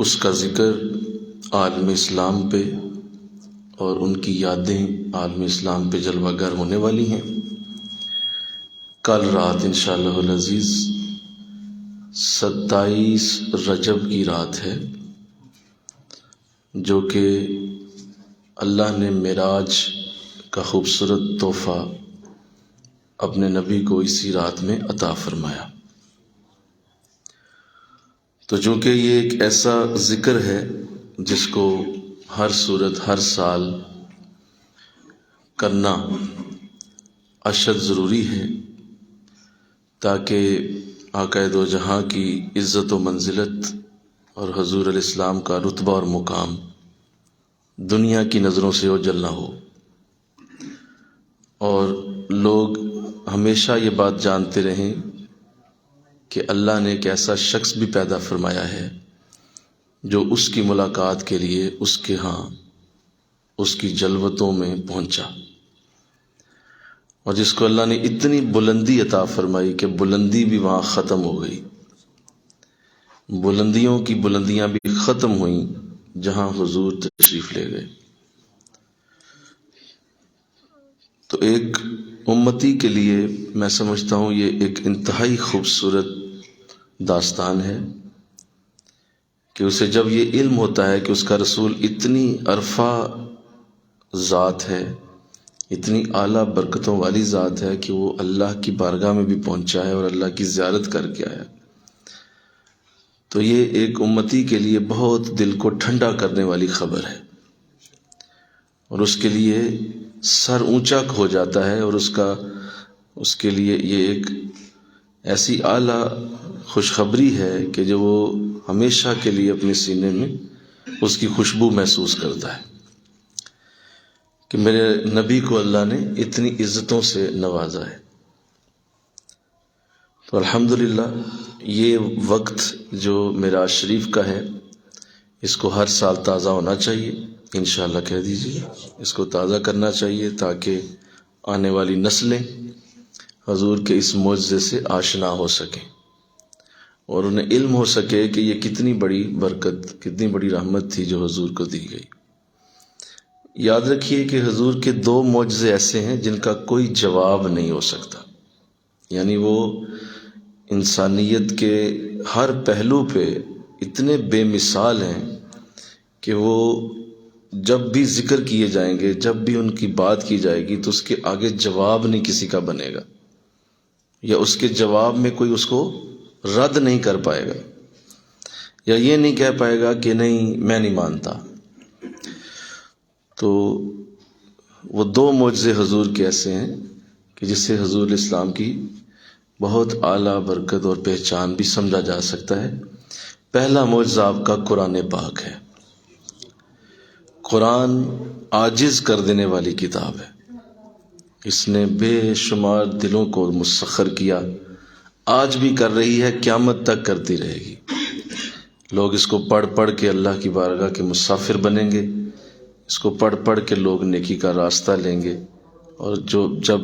اس کا ذکر عالم اسلام پہ اور ان کی یادیں عالم اسلام پہ جلوہ گر ہونے والی ہیں۔ کل رات انشاءاللہ العزیز 27 رجب کی رات ہے، جو کہ اللہ نے معراج کا خوبصورت تحفہ اپنے نبی کو اسی رات میں عطا فرمایا۔ تو چونکہ یہ ایک ایسا ذکر ہے جس کو ہر صورت ہر سال کرنا اشد ضروری ہے، تاکہ آقا دو جہاں کی عزت و منزلت اور حضور علیہ السلام کا رتبہ اور مقام دنیا کی نظروں سے اوجھل نہ ہو، اور لوگ ہمیشہ یہ بات جانتے رہیں کہ اللہ نے ایک ایسا شخص بھی پیدا فرمایا ہے جو اس کی ملاقات کے لیے اس کے ہاں اس کی جلوتوں میں پہنچا، اور جس کو اللہ نے اتنی بلندی عطا فرمائی کہ بلندی بھی وہاں ختم ہو گئی، بلندیوں کی بلندیاں بھی ختم ہوئیں جہاں حضور تشریف لے گئے۔ تو ایک امتی کے لیے میں سمجھتا ہوں یہ ایک انتہائی خوبصورت داستان ہے کہ اسے جب یہ علم ہوتا ہے کہ اس کا رسول اتنی عرفہ ذات ہے، اتنی اعلیٰ برکتوں والی ذات ہے کہ وہ اللہ کی بارگاہ میں بھی پہنچا ہے اور اللہ کی زیارت کر کے آیا، تو یہ ایک امتی کے لیے بہت دل کو ٹھنڈا کرنے والی خبر ہے، اور اس کے لیے سر اونچا ہو جاتا ہے، اور اس کے لیے یہ ایک ایسی اعلیٰ خوشخبری ہے کہ جو وہ ہمیشہ کے لیے اپنے سینے میں اس کی خوشبو محسوس کرتا ہے کہ میرے نبی کو اللہ نے اتنی عزتوں سے نوازا ہے۔ تو الحمدللہ یہ وقت جو معراج شریف کا ہے اس کو ہر سال تازہ ہونا چاہیے، انشاءاللہ کہہ دیجیے، اس کو تازہ کرنا چاہیے تاکہ آنے والی نسلیں حضور کے اس معجزے سے آشنا ہو سکیں اور انہیں علم ہو سکے کہ یہ کتنی بڑی برکت، کتنی بڑی رحمت تھی جو حضور کو دی گئی۔ یاد رکھیے کہ حضور کے 2 معجزے ایسے ہیں جن کا کوئی جواب نہیں ہو سکتا، یعنی وہ انسانیت کے ہر پہلو پہ اتنے بے مثال ہیں کہ وہ جب بھی ذکر کیے جائیں گے، جب بھی ان کی بات کی جائے گی تو اس کے آگے جواب نہیں کسی کا بنے گا، یا اس کے جواب میں کوئی اس کو رد نہیں کر پائے گا، یا یہ نہیں کہہ پائے گا کہ نہیں میں نہیں مانتا۔ تو وہ 2 معجزے حضور کے ایسے ہیں کہ جس سے حضور اسلام کی بہت اعلیٰ برکت اور پہچان بھی سمجھا جا سکتا ہے۔ پہلا معجزہ آپ کا قرآن پاک ہے۔ قرآن عاجز کر دینے والی کتاب ہے، اس نے بے شمار دلوں کو مسخر کیا، آج بھی کر رہی ہے، قیامت تک کرتی رہے گی۔ لوگ اس کو پڑھ پڑھ کے اللہ کی بارگاہ کے مسافر بنیں گے، اس کو پڑھ پڑھ کے لوگ نیکی کا راستہ لیں گے، اور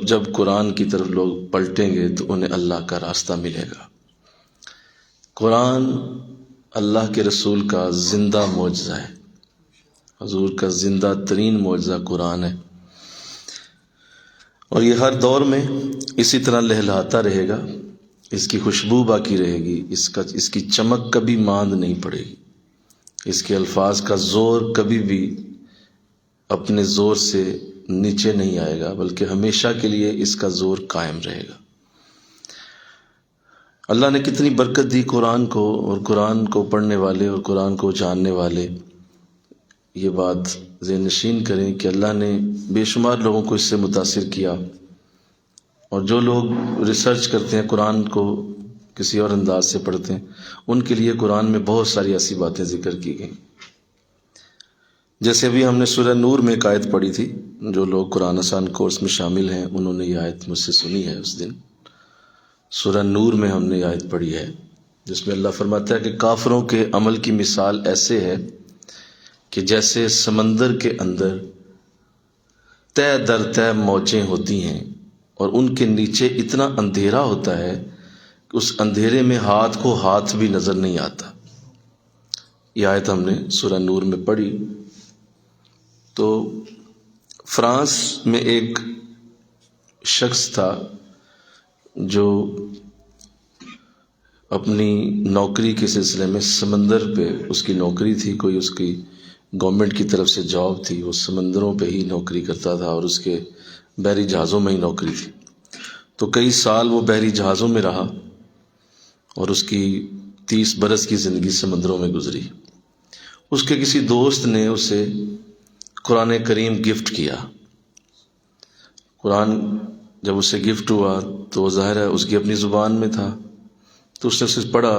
جب قرآن کی طرف لوگ پلٹیں گے تو انہیں اللہ کا راستہ ملے گا۔ قرآن اللہ کے رسول کا زندہ معجزہ ہے، حضور کا زندہ ترین معجزہ قرآن ہے، اور یہ ہر دور میں اسی طرح لہلاتا رہے گا، اس کی خوشبو باقی رہے گی، اس کی چمک کبھی ماند نہیں پڑے گی، اس کے الفاظ کا زور کبھی بھی اپنے زور سے نیچے نہیں آئے گا، بلکہ ہمیشہ کے لیے اس کا زور قائم رہے گا۔ اللہ نے کتنی برکت دی قرآن کو، اور قرآن کو پڑھنے والے اور قرآن کو جاننے والے یہ بات ذہن نشین کریں کہ اللہ نے بے شمار لوگوں کو اس سے متاثر کیا، اور جو لوگ ریسرچ کرتے ہیں قرآن کو کسی اور انداز سے پڑھتے ہیں، ان کے لیے قرآن میں بہت ساری ایسی باتیں ذکر کی گئیں۔ جیسے ابھی ہم نے سورہ نور میں ایک آیت پڑھی تھی، جو لوگ قرآن آسان کورس میں شامل ہیں انہوں نے یہ آیت مجھ سے سنی ہے اس دن۔ سورہ نور میں ہم نے یہ آیت پڑھی ہے جس میں اللہ فرماتا ہے کہ کافروں کے عمل کی مثال ایسے ہے کہ جیسے سمندر کے اندر تہ در تہ موجیں ہوتی ہیں، اور ان کے نیچے اتنا اندھیرا ہوتا ہے کہ اس اندھیرے میں ہاتھ کو ہاتھ بھی نظر نہیں آتا۔ یہ آیت ہم نے سورہ نور میں پڑھی. تو فرانس میں ایک شخص تھا جو اپنی نوکری کے سلسلے میں سمندر پہ اس کی نوکری تھی، کوئی اس کی گورنمنٹ کی طرف سے جاب تھی، وہ سمندروں پہ ہی نوکری کرتا تھا اور اس کے بحری جہازوں میں ہی نوکری تھی. تو کئی سال وہ بحری جہازوں میں رہا اور اس کی 30 برس کی زندگی سمندروں میں گزری. اس کے کسی دوست نے اسے قرآن کریم گفٹ کیا. قرآن جب اسے گفٹ ہوا تو ظاہر ہے اس کی اپنی زبان میں تھا، تو اس نے اسے پڑھا.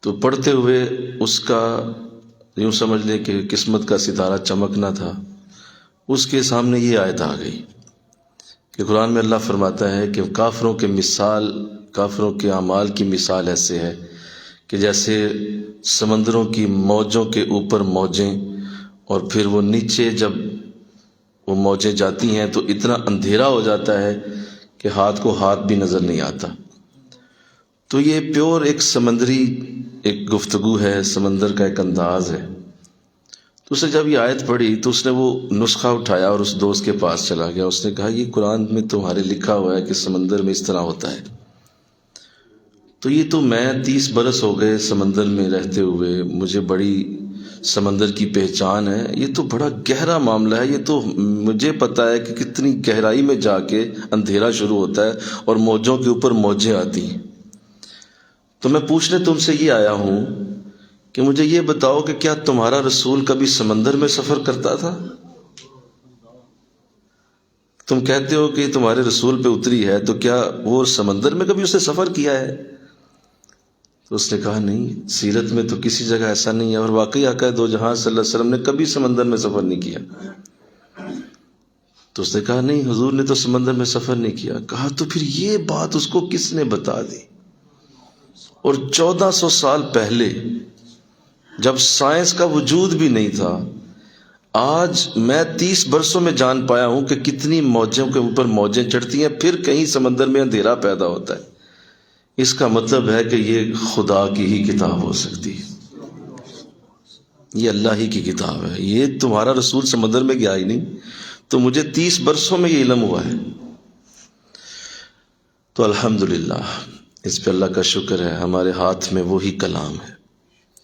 تو پڑھتے ہوئے اس کا یوں سمجھ لے کہ قسمت کا ستارہ چمکنا تھا. اس کے سامنے یہ آیت آ گئی کہ قرآن میں اللہ فرماتا ہے کہ کافروں کے اعمال کی مثال ایسے ہے کہ جیسے سمندروں کی موجوں کے اوپر موجیں، اور پھر وہ نیچے جب وہ موجیں جاتی ہیں تو اتنا اندھیرا ہو جاتا ہے کہ ہاتھ کو ہاتھ بھی نظر نہیں آتا. تو یہ پیور ایک سمندری ایک گفتگو ہے، سمندر کا ایک انداز ہے. تو اسے جب یہ آیت پڑھی تو اس نے وہ نسخہ اٹھایا اور اس دوست کے پاس چلا گیا. اس نے کہا یہ قرآن میں تمہارے لکھا ہوا ہے کہ سمندر میں اس طرح ہوتا ہے. تو یہ تو میں 30 برس ہو گئے سمندر میں رہتے ہوئے، مجھے بڑی سمندر کی پہچان ہے، یہ تو بڑا گہرا معاملہ ہے، یہ تو مجھے پتہ ہے کہ کتنی گہرائی میں جا کے اندھیرا شروع ہوتا ہے اور موجوں کے اوپر موجیں آتی ہیں. تو میں پوچھنے تم سے یہ آیا ہوں کہ مجھے یہ بتاؤ کہ کیا تمہارا رسول کبھی سمندر میں سفر کرتا تھا؟ تم کہتے ہو کہ تمہارے رسول پہ اتری ہے، تو کیا وہ سمندر میں کبھی اس نے سفر کیا ہے؟ تو اس نے کہا نہیں، سیرت میں تو کسی جگہ ایسا نہیں ہے، اور واقعی آقا دو جہاں صلی اللہ علیہ وسلم نے کبھی سمندر میں سفر نہیں کیا. تو اس نے کہا نہیں، حضور نے تو سمندر میں سفر نہیں کیا. کہا تو پھر یہ بات اس کو کس نے بتا دی؟ اور 1400 سال پہلے جب سائنس کا وجود بھی نہیں تھا، آج میں 30 برسوں میں جان پایا ہوں کہ کتنی موجوں کے اوپر موجیں چڑھتی ہیں، پھر کہیں سمندر میں اندھیرا پیدا ہوتا ہے. اس کا مطلب ہے کہ یہ خدا کی ہی کتاب ہو سکتی ہے، یہ اللہ ہی کی کتاب ہے. یہ تمہارا رسول سمندر میں گیا ہی نہیں، تو مجھے 30 برسوں میں یہ علم ہوا ہے. تو الحمدللہ اس پہ اللہ کا شکر ہے، ہمارے ہاتھ میں وہی کلام ہے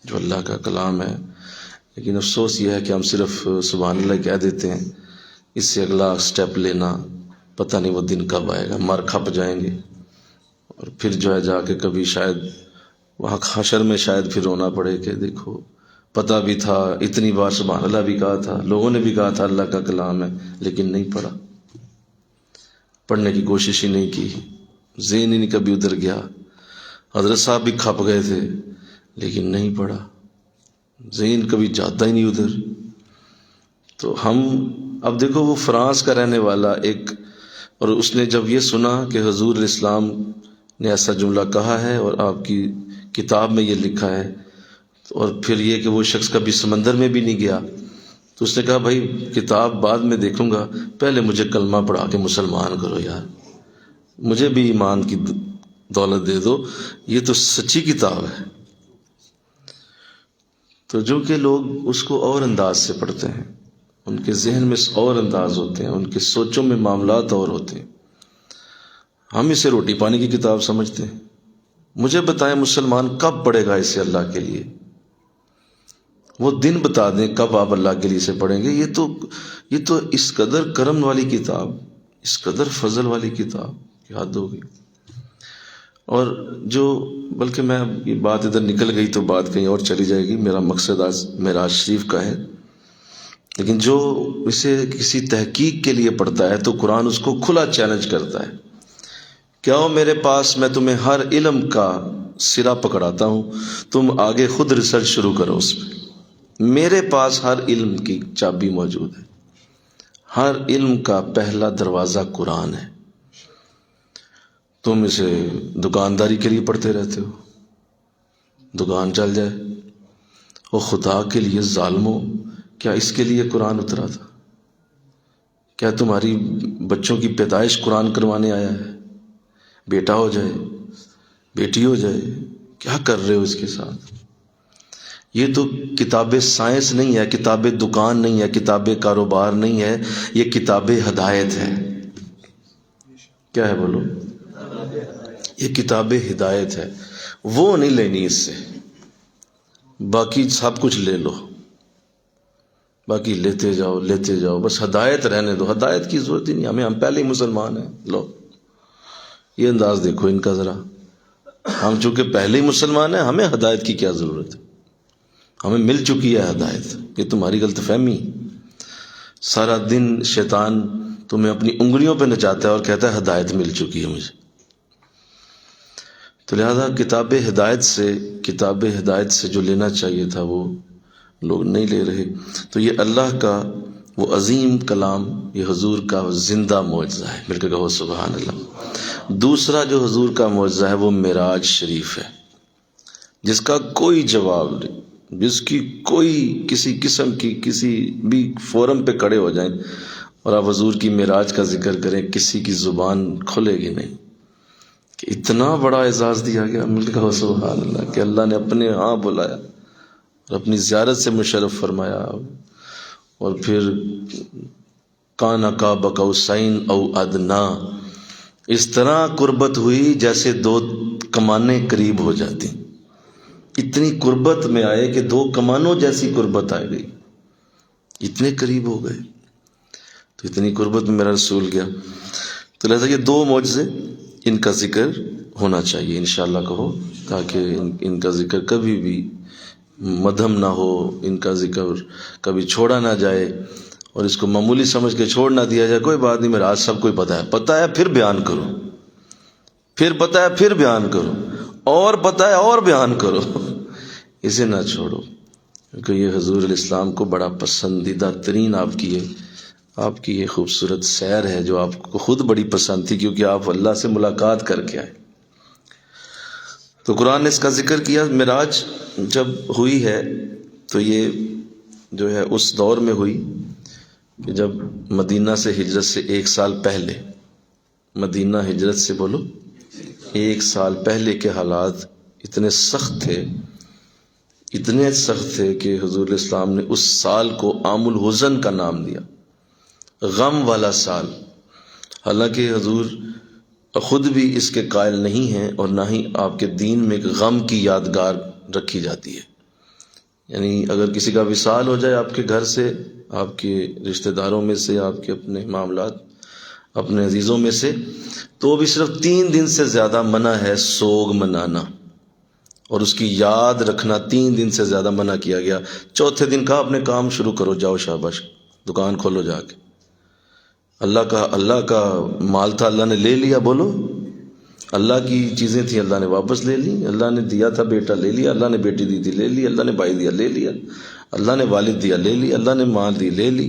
جو اللہ کا کلام ہے. لیکن افسوس یہ ہے کہ ہم صرف سبحان اللہ کہہ دیتے ہیں، اس سے اگلا سٹیپ لینا پتہ نہیں وہ دن کب آئے گا. مر کھپ جائیں گے اور پھر جو ہے جا کے کبھی شاید وہاں حشر میں شاید پھر رونا پڑے کہ دیکھو پتہ بھی تھا، اتنی بار سبحان اللہ بھی کہا تھا، لوگوں نے بھی کہا تھا اللہ کا کلام ہے، لیکن نہیں پڑھا، پڑھنے کی کوشش ہی نہیں کی، ذہن ہی نہیں کبھی ادھر گیا. حضرت صاحب بھی کھپ گئے تھے لیکن نہیں پڑھا، ذہن کبھی جاتا ہی نہیں ادھر. تو ہم اب دیکھو وہ فرانس کا رہنے والا ایک، اور اس نے جب یہ سنا کہ حضور اسلام نے ایسا جملہ کہا ہے اور آپ کی کتاب میں یہ لکھا ہے، اور پھر یہ کہ وہ شخص کبھی سمندر میں بھی نہیں گیا، تو اس نے کہا بھائی کتاب بعد میں دیکھوں گا، پہلے مجھے کلمہ پڑھا کے مسلمان کرو یار، مجھے بھی ایمان کی دولت دے دو، یہ تو سچی کتاب ہے. تو جو کہ لوگ اس کو اور انداز سے پڑھتے ہیں، ان کے ذہن میں اور انداز ہوتے ہیں، ان کے سوچوں میں معاملات اور ہوتے ہیں. ہم اسے روٹی پانی کی کتاب سمجھتے ہیں. مجھے بتائیں مسلمان کب پڑھے گا اسے اللہ کے لیے؟ وہ دن بتا دیں کب آپ اللہ کے لیے اسے پڑھیں گے. یہ تو اس قدر کرم والی کتاب، اس قدر فضل والی کتاب کی حد ہو گئی. اور جو بلکہ میں یہ بات ادھر نکل گئی تو بات کہیں اور چلی جائے گی، میرا مقصد آج معراج شریف کا ہے. لیکن جو اسے کسی تحقیق کے لیے پڑھتا ہے تو قرآن اس کو کھلا چیلنج کرتا ہے کہ آؤ میرے پاس، میں تمہیں ہر علم کا سرا پکڑاتا ہوں، تم آگے خود ریسرچ شروع کرو اس پہ. میرے پاس ہر علم کی چابی موجود ہے، ہر علم کا پہلا دروازہ قرآن ہے. تم اسے دکانداری کے لیے پڑھتے رہتے ہو، دکان چل جائے. اور خدا کے لیے ظالموں، کیا اس کے لیے قرآن اترا تھا؟ کیا تمہاری بچوں کی پیدائش قرآن کروانے آیا ہے؟ بیٹا ہو جائے، بیٹی ہو جائے، کیا کر رہے ہو اس کے ساتھ؟ یہ تو کتاب سائنس نہیں ہے، کتاب دکان نہیں ہے، کتاب کاروبار نہیں ہے، یہ کتاب ہدایت ہے۔ کیا ہے بولو؟ یہ کتاب ہدایت ہے، وہ نہیں لینی اس سے، باقی سب کچھ لے لو، باقی لیتے جاؤ لیتے جاؤ، بس ہدایت رہنے دو، ہدایت کی ضرورت ہی نہیں ہمیں، ہم پہلے ہی مسلمان ہیں۔ لو یہ انداز دیکھو ان کا ذرا، ہم چونکہ پہلے ہی مسلمان ہیں، ہمیں ہدایت کی کیا ضرورت ہے، ہمیں مل چکی ہے ہدایت۔ یہ تمہاری غلط فہمی، سارا دن شیطان تمہیں اپنی انگلیوں پہ نچاتا ہے اور کہتا ہے ہدایت مل چکی ہے مجھے۔ تو لہذا کتاب ہدایت سے جو لینا چاہیے تھا وہ لوگ نہیں لے رہے۔ تو یہ اللہ کا وہ عظیم کلام، یہ حضور کا زندہ معجزہ ہے، مل کے کہو سبحان اللہ۔ دوسرا جو حضور کا معجزہ ہے وہ معراج شریف ہے، جس کا کوئی جواب نہیں، جس کی کوئی کسی قسم کی کسی بھی فورم پہ کھڑے ہو جائیں اور آپ حضور کی معراج کا ذکر کریں، کسی کی زبان کھلے گی نہیں کہ اتنا بڑا اعزاز دیا گیا۔ مل کے کہو سبحان اللہ، کہ اللہ نے اپنے ہاں بلایا اور اپنی زیارت سے مشرف فرمایا، اور پھر کان قاب قوسین او ادنا، اس طرح قربت ہوئی جیسے دو کمانیں قریب ہو جاتی، اتنی قربت میں آئے کہ دو کمانوں جیسی قربت آ گئی، اتنے قریب ہو گئے۔ تو اتنی قربت میں میرا رسول گیا۔ تو لہذا یہ دو معجزے، ان کا ذکر ہونا چاہیے انشاءاللہ کہو، تاکہ ان کا ذکر کبھی بھی مدھم نہ ہو، ان کا ذکر کبھی چھوڑا نہ جائے، اور اس کو معمولی سمجھ کے چھوڑ نہ دیا جائے۔ کوئی بات نہیں، میرا آج سب کوئی پتہ ہے پھر بیان کرو، پھر پتہ ہے پھر بیان کرو، اور پتہ ہے اور بیان کرو، اسے نہ چھوڑو، کیونکہ یہ حضور علیہ السلام کو بڑا پسندیدہ ترین آپ کی یہ خوبصورت سیر ہے، جو آپ کو خود بڑی پسند تھی، کیونکہ آپ اللہ سے ملاقات کر کے آئے۔ تو قرآن نے اس کا ذکر کیا۔ معراج جب ہوئی ہے تو یہ جو ہے اس دور میں ہوئی کہ جب مدینہ سے ہجرت سے 1 سال پہلے، مدینہ ہجرت سے بولو 1 سال پہلے کے حالات اتنے سخت تھے کہ حضور علیہ السلام نے اس سال کو عام الحزن کا نام دیا، غم والا سال۔ حالانکہ حضور خود بھی اس کے قائل نہیں ہیں، اور نہ ہی آپ کے دین میں ایک غم کی یادگار رکھی جاتی ہے۔ یعنی اگر کسی کا وصال ہو جائے آپ کے گھر سے، آپ کے رشتہ داروں میں سے، آپ کے اپنے معاملات، اپنے عزیزوں میں سے، تو بھی صرف 3 دن سے زیادہ منع ہے سوگ منانا، اور اس کی یاد رکھنا 3 دن سے زیادہ منع کیا گیا۔ چوتھے دن کہا اپنے کام شروع کرو، جاؤ شاباش، دکان کھولو جا کے۔ اللہ کا مال تھا، اللہ نے لے لیا، بولو اللہ کی چیزیں تھیں، اللہ نے واپس لے لی۔ اللہ نے دیا تھا بیٹا، لے لیا، اللہ نے بیٹی دی تھی، لے لی، اللہ نے بھائی دیا، لے لیا، اللہ نے والد دیا، لے لی، اللہ نے ماں دی، لے لی۔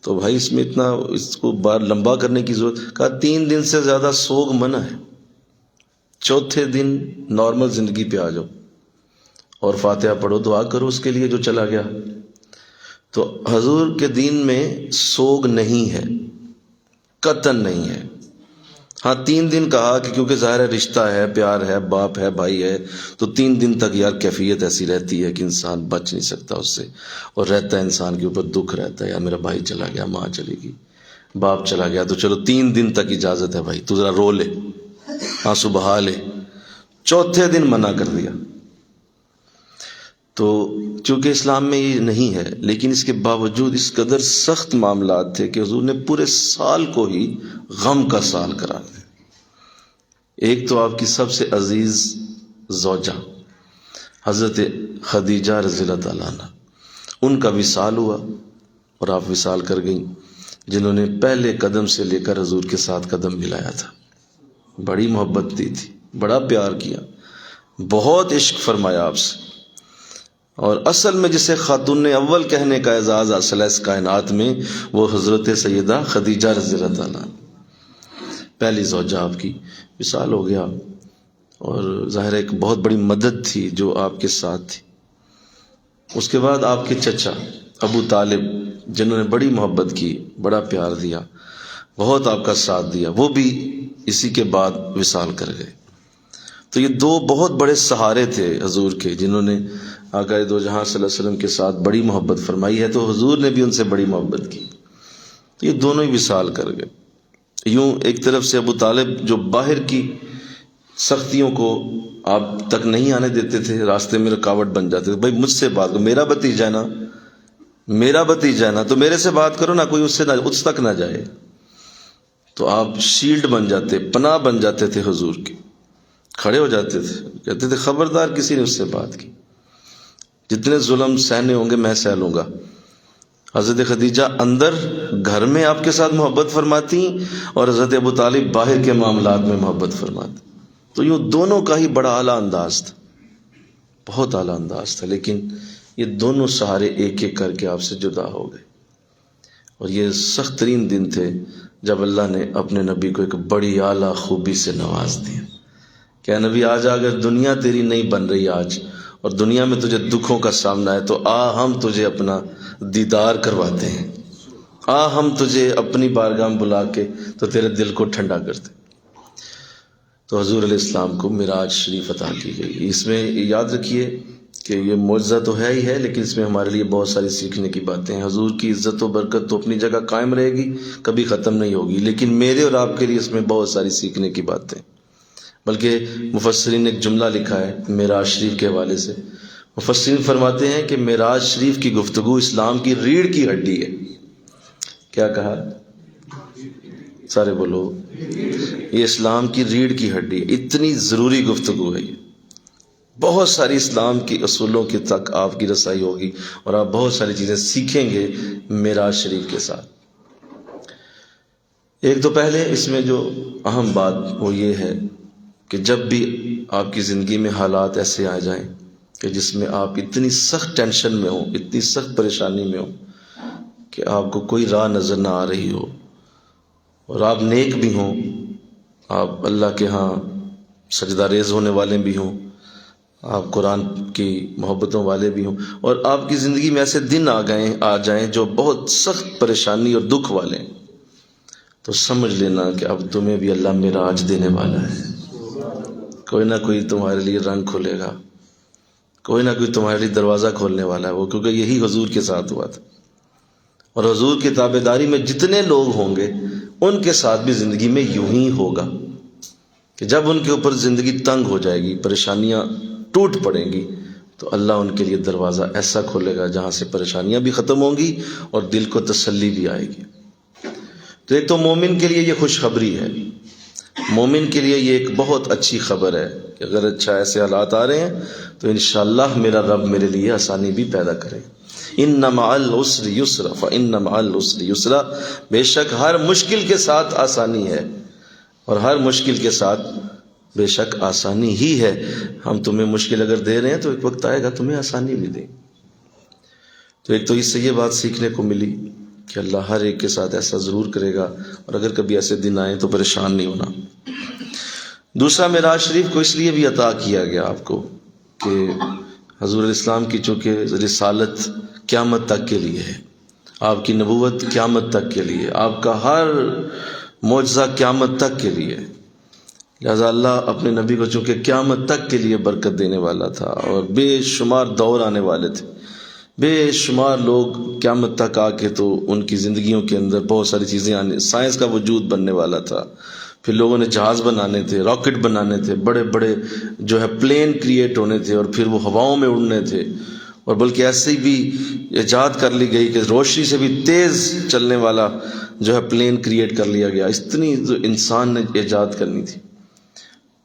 تو بھائی اس میں اتنا اس کو بار لمبا کرنے کی ضرورت؟ کہا 3 دن سے زیادہ سوگ منع ہے، چوتھے دن نارمل زندگی پہ آ جاؤ اور فاتحہ پڑھو، دعا کرو اس کے لیے جو چلا گیا۔ تو حضور کے دین میں سوگ نہیں ہے، قطعاً نہیں ہے۔ ہاں 3 دن کہا کہ کیونکہ ظاہر ہے رشتہ ہے، پیار ہے، باپ ہے، بھائی ہے، تو 3 دن تک یار کیفیت ایسی رہتی ہے کہ انسان بچ نہیں سکتا اس سے، اور رہتا ہے انسان کے اوپر دکھ رہتا ہے، یا میرا بھائی چلا گیا، ماں چلی گئی، باپ چلا گیا، تو چلو 3 دن تک اجازت ہے بھائی، تو ذرا رو لے، آنسو بہا لے۔ چوتھے دن منع کر دیا۔ تو چونکہ اسلام میں یہ نہیں ہے، لیکن اس کے باوجود اس قدر سخت معاملات تھے کہ حضور نے پورے سال کو ہی غم کا سال قرار دیا۔ ایک تو آپ کی سب سے عزیز زوجہ حضرت خدیجہ رضی اللہ تعالیٰ عنہ، ان کا وصال ہوا، اور آپ وصال کر گئیں، جنہوں نے پہلے قدم سے لے کر حضور کے ساتھ قدم ملایا تھا، بڑی محبت دی تھی، بڑا پیار کیا، بہت عشق فرمایا آپ سے۔ اور اصل میں جسے خاتون اول کہنے کا اعزاز حاصل ہے اس کائنات میں، وہ حضرت سیدہ خدیجہ رضی اللہ تعالیٰ عنہ، پہلی زوجہ آپ کی وصال ہو گیا، اور ظاہر ایک بہت بڑی مدد تھی جو آپ کے ساتھ تھی۔ اس کے بعد آپ کے چچا ابو طالب، جنہوں نے بڑی محبت کی، بڑا پیار دیا، بہت آپ کا ساتھ دیا، وہ بھی اسی کے بعد وصال کر گئے۔ تو یہ 2 بہت بڑے سہارے تھے حضور کے، جنہوں نے آقا دو جہاں صلی اللہ علیہ وسلم کے ساتھ بڑی محبت فرمائی ہے، تو حضور نے بھی ان سے بڑی محبت کی، تو یہ دونوں ہی وصال کر گئے۔ یوں ایک طرف سے ابو طالب جو باہر کی سختیوں کو آپ تک نہیں آنے دیتے تھے، راستے میں رکاوٹ بن جاتے تھے، بھائی مجھ سے بات کرو، میرا بھتیجا نا تو میرے سے بات کرو نا، کوئی اس تک نہ جائے، تو آپ شیلڈ بن جاتے، پناہ بن جاتے تھے حضور کے، کھڑے ہو جاتے تھے، کہتے تھے خبردار کسی نے اس سے بات کی، جتنے ظلم سہنے ہوں گے میں سہ لوں گا۔ حضرت خدیجہ اندر گھر میں آپ کے ساتھ محبت فرماتی اور حضرت ابو طالب باہر کے معاملات میں محبت فرماتے، تو یوں دونوں کا ہی بڑا اعلیٰ انداز تھا، بہت اعلیٰ انداز تھا، لیکن یہ دونوں سہارے ایک ایک کر کے آپ سے جدا ہو گئے، اور یہ سخت ترین دن تھے جب اللہ نے اپنے نبی کو ایک بڑی اعلیٰ خوبی سے نواز دیا کہ نبی آج اگر دنیا تیری نہیں بن رہی آج، اور دنیا میں تجھے دکھوں کا سامنا ہے، تو ہم تجھے اپنا دیدار کرواتے ہیں، ہم تجھے اپنی بارگاہ میں بلا کے تو تیرے دل کو ٹھنڈا کرتے۔ تو حضور علیہ السلام کو معراج شریف عطا کی گئی۔ اس میں یاد رکھیے کہ یہ معجزہ تو ہے ہی ہے، لیکن اس میں ہمارے لیے بہت ساری سیکھنے کی باتیں ہیں۔ حضور کی عزت و برکت تو اپنی جگہ قائم رہے گی، کبھی ختم نہیں ہوگی، لیکن میرے اور آپ کے لیے اس میں بہت ساری سیکھنے کی باتیں، بلکہ مفسرین نے ایک جملہ لکھا ہے معراج شریف کے حوالے سے۔ مفسرین فرماتے ہیں کہ معراج شریف کی گفتگو اسلام کی ریڑھ کی ہڈی ہے۔ کیا کہا؟ سارے بولو، یہ اسلام کی ریڑھ کی ہڈی ہے، اتنی ضروری گفتگو ہے یہ، بہت ساری اسلام کی اصولوں کی تک آپ کی رسائی ہوگی، اور آپ بہت ساری چیزیں سیکھیں گے معراج شریف کے ساتھ۔ ایک تو پہلے اس میں جو اہم بات وہ یہ ہے کہ جب بھی آپ کی زندگی میں حالات ایسے آ جائیں کہ جس میں آپ اتنی سخت ٹینشن میں ہوں، اتنی سخت پریشانی میں ہوں کہ آپ کو کوئی راہ نظر نہ آ رہی ہو، اور آپ نیک بھی ہوں، آپ اللہ کے ہاں سجدہ ریز ہونے والے بھی ہوں، آپ قرآن کی محبتوں والے بھی ہوں، اور آپ کی زندگی میں ایسے دن آ جائیں جو بہت سخت پریشانی اور دکھ والے ہیں، تو سمجھ لینا کہ اب تمہیں بھی اللہ معراج دینے والا ہے۔ کوئی نہ کوئی تمہارے لیے رنگ کھولے گا، کوئی نہ کوئی تمہارے لیے دروازہ کھولنے والا ہے وہ، کیونکہ یہی حضور کے ساتھ ہوا تھا، اور حضور کی تابعداری میں جتنے لوگ ہوں گے ان کے ساتھ بھی زندگی میں یوں ہی ہوگا کہ جب ان کے اوپر زندگی تنگ ہو جائے گی، پریشانیاں ٹوٹ پڑیں گی، تو اللہ ان کے لیے دروازہ ایسا کھولے گا جہاں سے پریشانیاں بھی ختم ہوں گی اور دل کو تسلی بھی آئے گی۔ تو ایک تو مومن کے لیے یہ خوشخبری ہے، مومن کے لیے یہ ایک بہت اچھی خبر ہے کہ اگر اچھا ایسے حالات آ رہے ہیں تو انشاءاللہ میرا رب میرے لیے آسانی بھی پیدا کرے۔ ان مع العسر یسرا فان مع العسر یسرا، بے شک ہر مشکل کے ساتھ آسانی ہے، اور ہر مشکل کے ساتھ بے شک آسانی ہی ہے۔ ہم تمہیں مشکل اگر دے رہے ہیں تو ایک وقت آئے گا تمہیں آسانی بھی دیں۔ تو ایک تو اس سے یہ بات سیکھنے کو ملی کہ اللہ ہر ایک کے ساتھ ایسا ضرور کرے گا، اور اگر کبھی ایسے دن آئیں تو پریشان نہیں ہونا۔ دوسرا معراج شریف کو اس لیے بھی عطا کیا گیا آپ کو کہ حضور علیہ السلام کی چونکہ رسالت قیامت تک کے لیے ہے، آپ کی نبوت قیامت تک کے لیے، آپ کا ہر معجزہ قیامت تک کے لیے، لہذا اللہ اپنے نبی کو چونکہ قیامت تک کے لیے برکت دینے والا تھا، اور بے شمار دور آنے والے تھے، بے شمار لوگ قیامت تک آ کے تو ان کی زندگیوں کے اندر بہت ساری چیزیں آنے، سائنس کا وجود بننے والا تھا، پھر لوگوں نے جہاز بنانے تھے، راکٹ بنانے تھے، بڑے بڑے جو ہے پلین کریٹ ہونے تھے، اور پھر وہ ہواؤں میں اڑنے تھے، اور بلکہ ایسی بھی ایجاد کر لی گئی کہ روشنی سے بھی تیز چلنے والا جو ہے پلین کریٹ کر لیا گیا۔ اتنی جو انسان نے ایجاد کرنی تھی،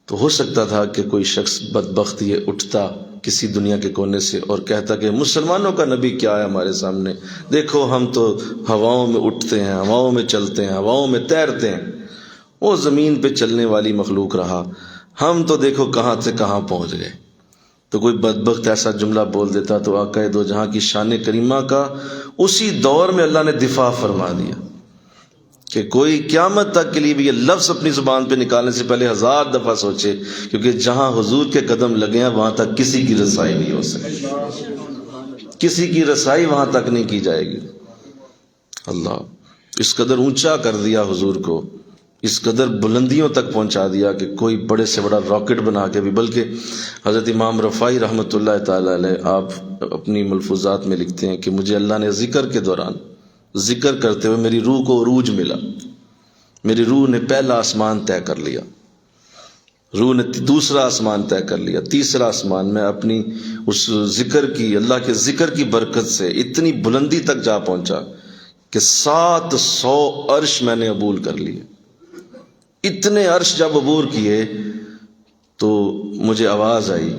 تو ہو سکتا تھا کہ کوئی شخص بدبخت یہ اٹھتا کسی دنیا کے کونے سے اور کہتا کہ مسلمانوں کا نبی کیا ہے ہمارے سامنے، دیکھو ہم تو ہواؤں میں اٹھتے ہیں، ہواؤں میں چلتے ہیں، ہواؤں میں تیرتے ہیں، وہ زمین پہ چلنے والی مخلوق رہا، ہم تو دیکھو کہاں سے کہاں پہنچ گئے۔ تو کوئی بدبخت ایسا جملہ بول دیتا تو آقا دو جہاں کی شان کریمہ کا اسی دور میں اللہ نے دفاع فرما دیا کہ کوئی قیامت تک کے لیے بھی یہ لفظ اپنی زبان پہ نکالنے سے پہلے 1000 دفعہ سوچے، کیونکہ جہاں حضور کے قدم لگے ہیں وہاں تک کسی کی رسائی نہیں ہو سکتی، کسی کی رسائی وہاں تک نہیں کی جائے گی۔ اللہ اس قدر اونچا کر دیا حضور کو اس قدر بلندیوں تک پہنچا دیا کہ کوئی بڑے سے بڑا راکٹ بنا کے بھی، بلکہ حضرت امام رفاعی رحمۃ اللہ تعالی علیہ آپ اپنی ملفوظات میں لکھتے ہیں کہ مجھے اللہ نے ذکر کے دوران ذکر کرتے ہوئے میری روح کو عروج ملا، میری روح نے پہلا آسمان طے کر لیا، روح نے دوسرا آسمان طے کر لیا، تیسرا آسمان میں اپنی اس ذکر کی، اللہ کے ذکر کی برکت سے اتنی بلندی تک جا پہنچا کہ 700 عرش میں نے عبور کر لیے۔ اتنے عرش جب عبور کیے تو مجھے آواز آئی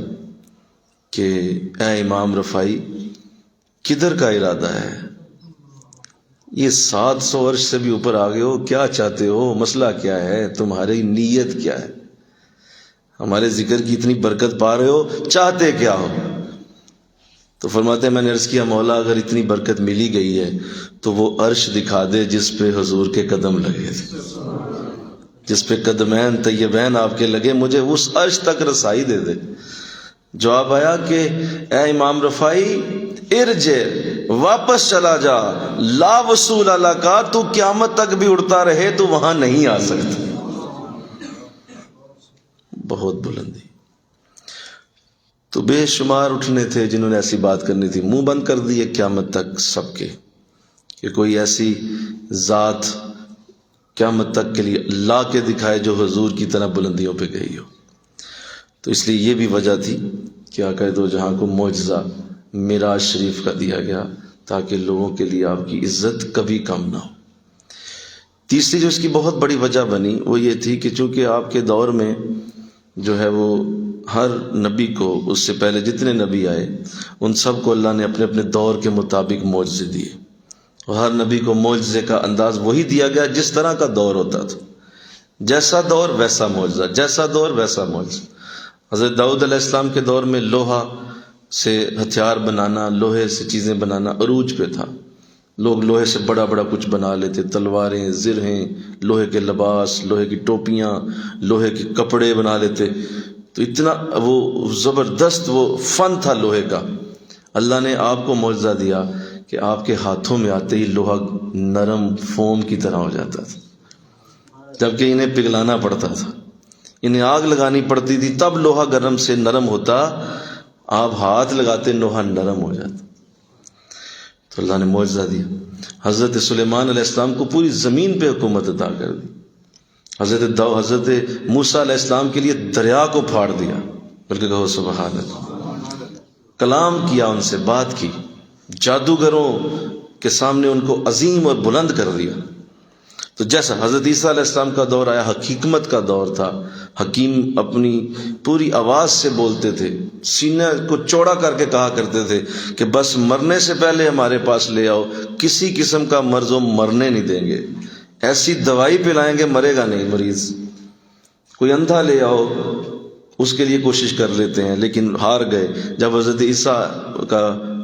کہ اے امام رفاعی کدھر کا ارادہ ہے؟ یہ 700 عرش سے بھی اوپر آ گئے ہو، کیا چاہتے ہو؟ مسئلہ کیا ہے؟ تمہاری نیت کیا ہے؟ ہمارے ذکر کی اتنی برکت پا رہے ہو، چاہتے کیا ہو؟ تو فرماتے ہیں میں نے عرض کیا مولا اگر اتنی برکت ملی گئی ہے تو وہ عرش دکھا دے جس پہ حضور کے قدم لگے تھے، جس پہ قدمین طیبین آپ کے لگے، مجھے اس عرش تک رسائی دے دے۔ جواب آیا کہ اے امام رفاعی ارجع، واپس چلا جا، لا وصول اللہ کا، تو قیامت تک بھی اڑتا رہے تو وہاں نہیں آ سکتا۔ بہت بلندی۔ تو بے شمار اٹھنے تھے جنہوں نے ایسی بات کرنی تھی، منہ بند کر دیے قیامت تک سب کے، کہ کوئی ایسی ذات قیامت تک کے لیے لا کے دکھائے جو حضور کی طرح بلندیوں پہ گئی ہو۔ تو اس لیے یہ بھی وجہ تھی کہ آقا دو جہاں کو معجزہ معراج شریف کا دیا گیا تاکہ لوگوں کے لیے آپ کی عزت کبھی کم نہ ہو۔ تیسری جو اس کی بہت بڑی وجہ بنی وہ یہ تھی کہ چونکہ آپ کے دور میں جو ہے وہ ہر نبی کو، اس سے پہلے جتنے نبی آئے ان سب کو اللہ نے اپنے اپنے دور کے مطابق معجزے دیے، اور ہر نبی کو معجزے کا انداز وہی دیا گیا جس طرح کا دور ہوتا تھا، جیسا دور ویسا معجزہ، جیسا دور ویسا معجزہ۔ حضرت داؤد علیہ السلام کے دور میں لوہا سے ہتھیار بنانا، لوہے سے چیزیں بنانا عروج پہ تھا، لوگ لوہے سے بڑا بڑا کچھ بنا لیتے، تلواریں، زرہیں، لوہے کے لباس، لوہے کی ٹوپیاں، لوہے کے کپڑے بنا لیتے۔ تو اتنا وہ زبردست وہ فن تھا لوہے کا۔ اللہ نے آپ کو معجزہ دیا کہ آپ کے ہاتھوں میں آتے ہی لوہا نرم فوم کی طرح ہو جاتا تھا، جبکہ انہیں پگھلانا پڑتا تھا، انہیں آگ لگانی پڑتی تھی تب لوہا گرم سے نرم ہوتا، آپ ہاتھ لگاتے لوہا نرم ہو جاتا۔ تو اللہ نے معجزہ دیا۔ حضرت سلیمان علیہ السلام کو پوری زمین پہ حکومت عطا کر دی۔ حضرت موسیٰ علیہ السلام کے لیے دریا کو پھاڑ دیا، بلکہ کہو سبحان اللہ، کلام کیا، ان سے بات کی، جادوگروں کے سامنے ان کو عظیم اور بلند کر دیا۔ تو جیسا حضرت عیسیٰ علیہ السلام کا دور آیا، حکمت کا دور تھا، حکیم اپنی پوری آواز سے بولتے تھے، سینہ کو چوڑا کر کے کہا کرتے تھے کہ بس مرنے سے پہلے ہمارے پاس لے آؤ، کسی قسم کا مرض و مرنے نہیں دیں گے، ایسی دوائی پلائیں گے مرے گا نہیں مریض، کوئی اندھا لے آؤ، اس کے لیے کوشش کر لیتے ہیں، لیکن ہار گئے۔ جب حضرت عیسیٰ کا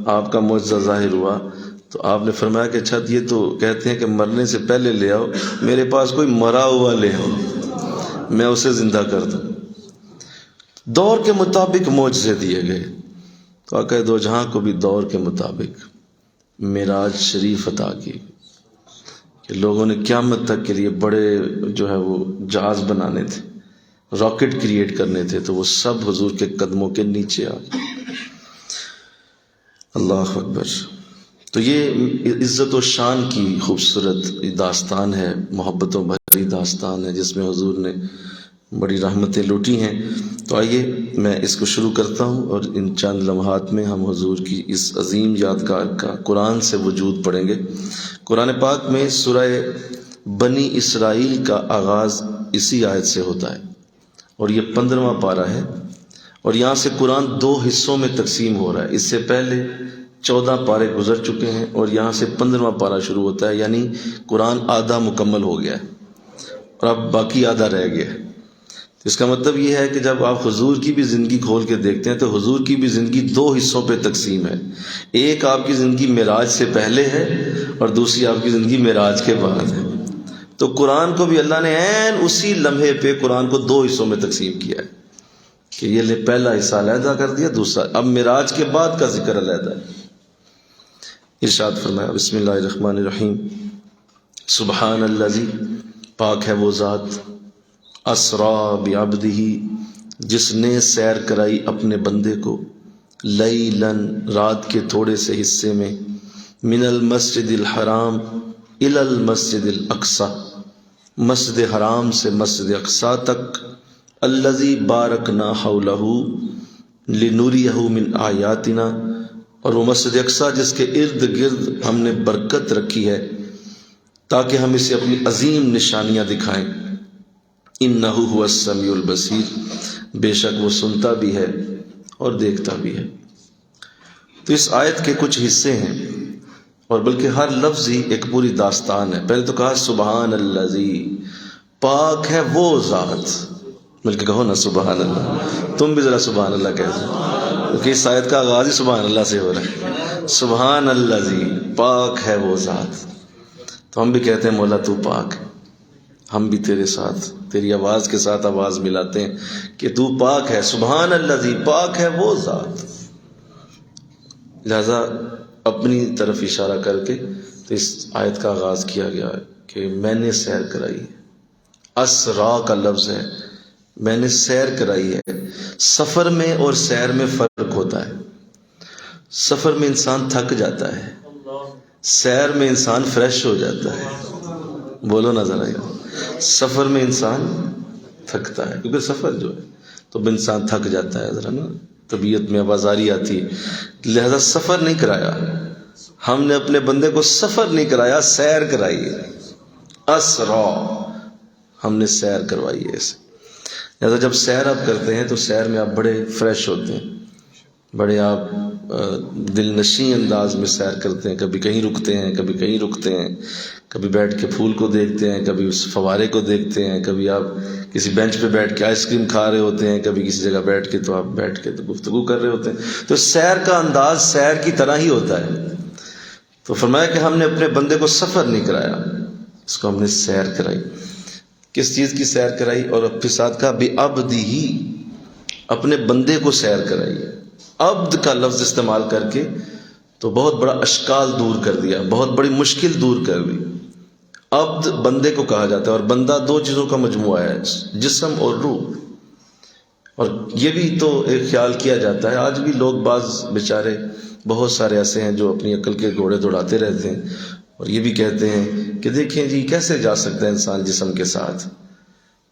آپ کا معجزہ ظاہر ہوا تو آپ نے فرمایا کہ اچھا یہ تو کہتے ہیں کہ مرنے سے پہلے لے آؤ، میرے پاس کوئی مرا ہوا لے آؤ، میں اسے زندہ کر دوں۔ دور کے مطابق معجزے دیے گئے۔ تو آقا دو جہاں کو بھی دور کے مطابق معراج شریف عطا کی کہ لوگوں نے قیامت تک کے لیے بڑے جو ہے وہ جہاز بنانے تھے، راکٹ کریٹ کرنے تھے، تو وہ سب حضور کے قدموں کے نیچے آ گئے۔ اللہ اکبر۔ تو یہ عزت و شان کی خوبصورت داستان ہے، محبتوں بھری داستان ہے، جس میں حضور نے بڑی رحمتیں لوٹی ہیں۔ تو آئیے میں اس کو شروع کرتا ہوں، اور ان چند لمحات میں ہم حضور کی اس عظیم یادگار کا قرآن سے وجود پڑھیں گے۔ قرآن پاک میں سورہ بنی اسرائیل کا آغاز اسی آیت سے ہوتا ہے، اور یہ 15واں پارہ ہے، اور یہاں سے قرآن 2 حصوں میں تقسیم ہو رہا ہے۔ اس سے پہلے 14 پارے گزر چکے ہیں، اور یہاں سے 15واں پارہ شروع ہوتا ہے، یعنی قرآن آدھا مکمل ہو گیا ہے اور اب باقی آدھا رہ گیا ہے۔ اس کا مطلب یہ ہے کہ جب آپ حضور کی بھی زندگی کھول کے دیکھتے ہیں تو حضور کی بھی زندگی 2 حصوں پہ تقسیم ہے۔ ایک آپ کی زندگی معراج سے پہلے ہے، اور دوسری آپ کی زندگی معراج کے بعد ہے۔ تو قرآن کو بھی اللہ نے عین اسی لمحے پہ قرآن کو 2 حصوں میں تقسیم کیا ہے کہ یہ پہلا حصہ علیحدہ کر دیا، دوسرا اب معراج کے بعد کا ذکر علیحدہ ہے۔ ارشاد فرمایا، بسم اللہ الرحمن الرحیم، سبحان الذی پاک ہے وہ ذات اسرا بعبدہ جس نے سیر کرائی اپنے بندے کو لیلاً رات کے تھوڑے سے حصے میں من المسجد الحرام الی المسجد الاقصی مسجد حرام سے مسجد اقصی تک الذی بارکنا حولہ لنوریہ من آیاتنا اور وہ مسجد اقصی جس کے ارد گرد ہم نے برکت رکھی ہے تاکہ ہم اسے اپنی عظیم نشانیاں دکھائیں انہ هو السمیع البصیر بے شک وہ سنتا بھی ہے اور دیکھتا بھی ہے۔ تو اس آیت کے کچھ حصے ہیں اور بلکہ ہر لفظ ہی ایک پوری داستان ہے۔ پہلے تو کہا سبحان الذی پاک ہے وہ ذات، بلکہ کہو نا سبحان اللہ، تم بھی ذرا سبحان اللہ کہہ دو کیونکہ اس آیت کا آغاز ہی سبحان اللہ سے ہو رہا ہے۔ سبحان الذی پاک ہے وہ ذات، تو ہم بھی کہتے ہیں مولا تو پاک ہے، ہم بھی تیرے ساتھ تیری آواز کے ساتھ آواز ملاتے ہیں کہ تو پاک ہے۔ سبحان الذی پاک ہے وہ ذات، لہذا اپنی طرف اشارہ کر کے تو اس آیت کا آغاز کیا گیا ہے کہ میں نے سیر کرائی ہے۔ اسرا کا لفظ ہے، میں نے سیر کرائی ہے۔ سفر میں اور سیر میں فرق ہوتا ہے۔ سفر میں انسان تھک جاتا ہے، سیر میں انسان فریش ہو جاتا ہے۔ بولو نا ذرا، سفر میں انسان تھکتا ہے کیونکہ سفر جو ہے تو انسان تھک جاتا ہے، ذرا نا طبیعت میں آوازاری آتی ہے، لہذا سفر نہیں کرایا ہم نے اپنے بندے کو، سفر نہیں کرایا، سیر کرائی ہے۔ اسرا ہم نے سیر کروائی ہے اسے، لہذا جب سیر آپ کرتے ہیں تو سیر میں آپ بڑے فریش ہوتے ہیں، بڑے آپ دل نشیں انداز میں سیر کرتے ہیں، کبھی کہیں رکتے ہیں، کبھی کہیں رکتے ہیں، کبھی بیٹھ کے پھول کو دیکھتے ہیں، کبھی اس فوارے کو دیکھتے ہیں، کبھی آپ کسی بینچ پہ بیٹھ کے آئس کریم کھا رہے ہوتے ہیں، کبھی کسی جگہ بیٹھ کے تو آپ بیٹھ کے تو گفتگو کر رہے ہوتے ہیں۔ تو سیر کا انداز سیر کی طرح ہی ہوتا ہے۔ تو فرمایا کہ ہم نے اپنے بندے کو سفر نہیں کرایا، اس کو ہم نے سیر کرائی۔ کس چیز کی سیر کرائی؟ اور پھر ساتھ کہا بعبدہ، اپنے بندے کو سیر کرائی۔ عبد کا لفظ استعمال کر کے تو بہت بڑا اشکال دور کر دیا، بہت بڑی مشکل دور کر دی۔ عبد بندے کو کہا جاتا ہے، اور بندہ دو چیزوں کا مجموعہ ہے، جسم اور روح۔ اور یہ بھی تو ایک خیال کیا جاتا ہے، آج بھی لوگ بعض بیچارے بہت سارے ایسے ہیں جو اپنی عقل کے گھوڑے دوڑاتے رہتے ہیں اور یہ بھی کہتے ہیں کہ دیکھیں جی کیسے جا سکتا ہے انسان جسم کے ساتھ،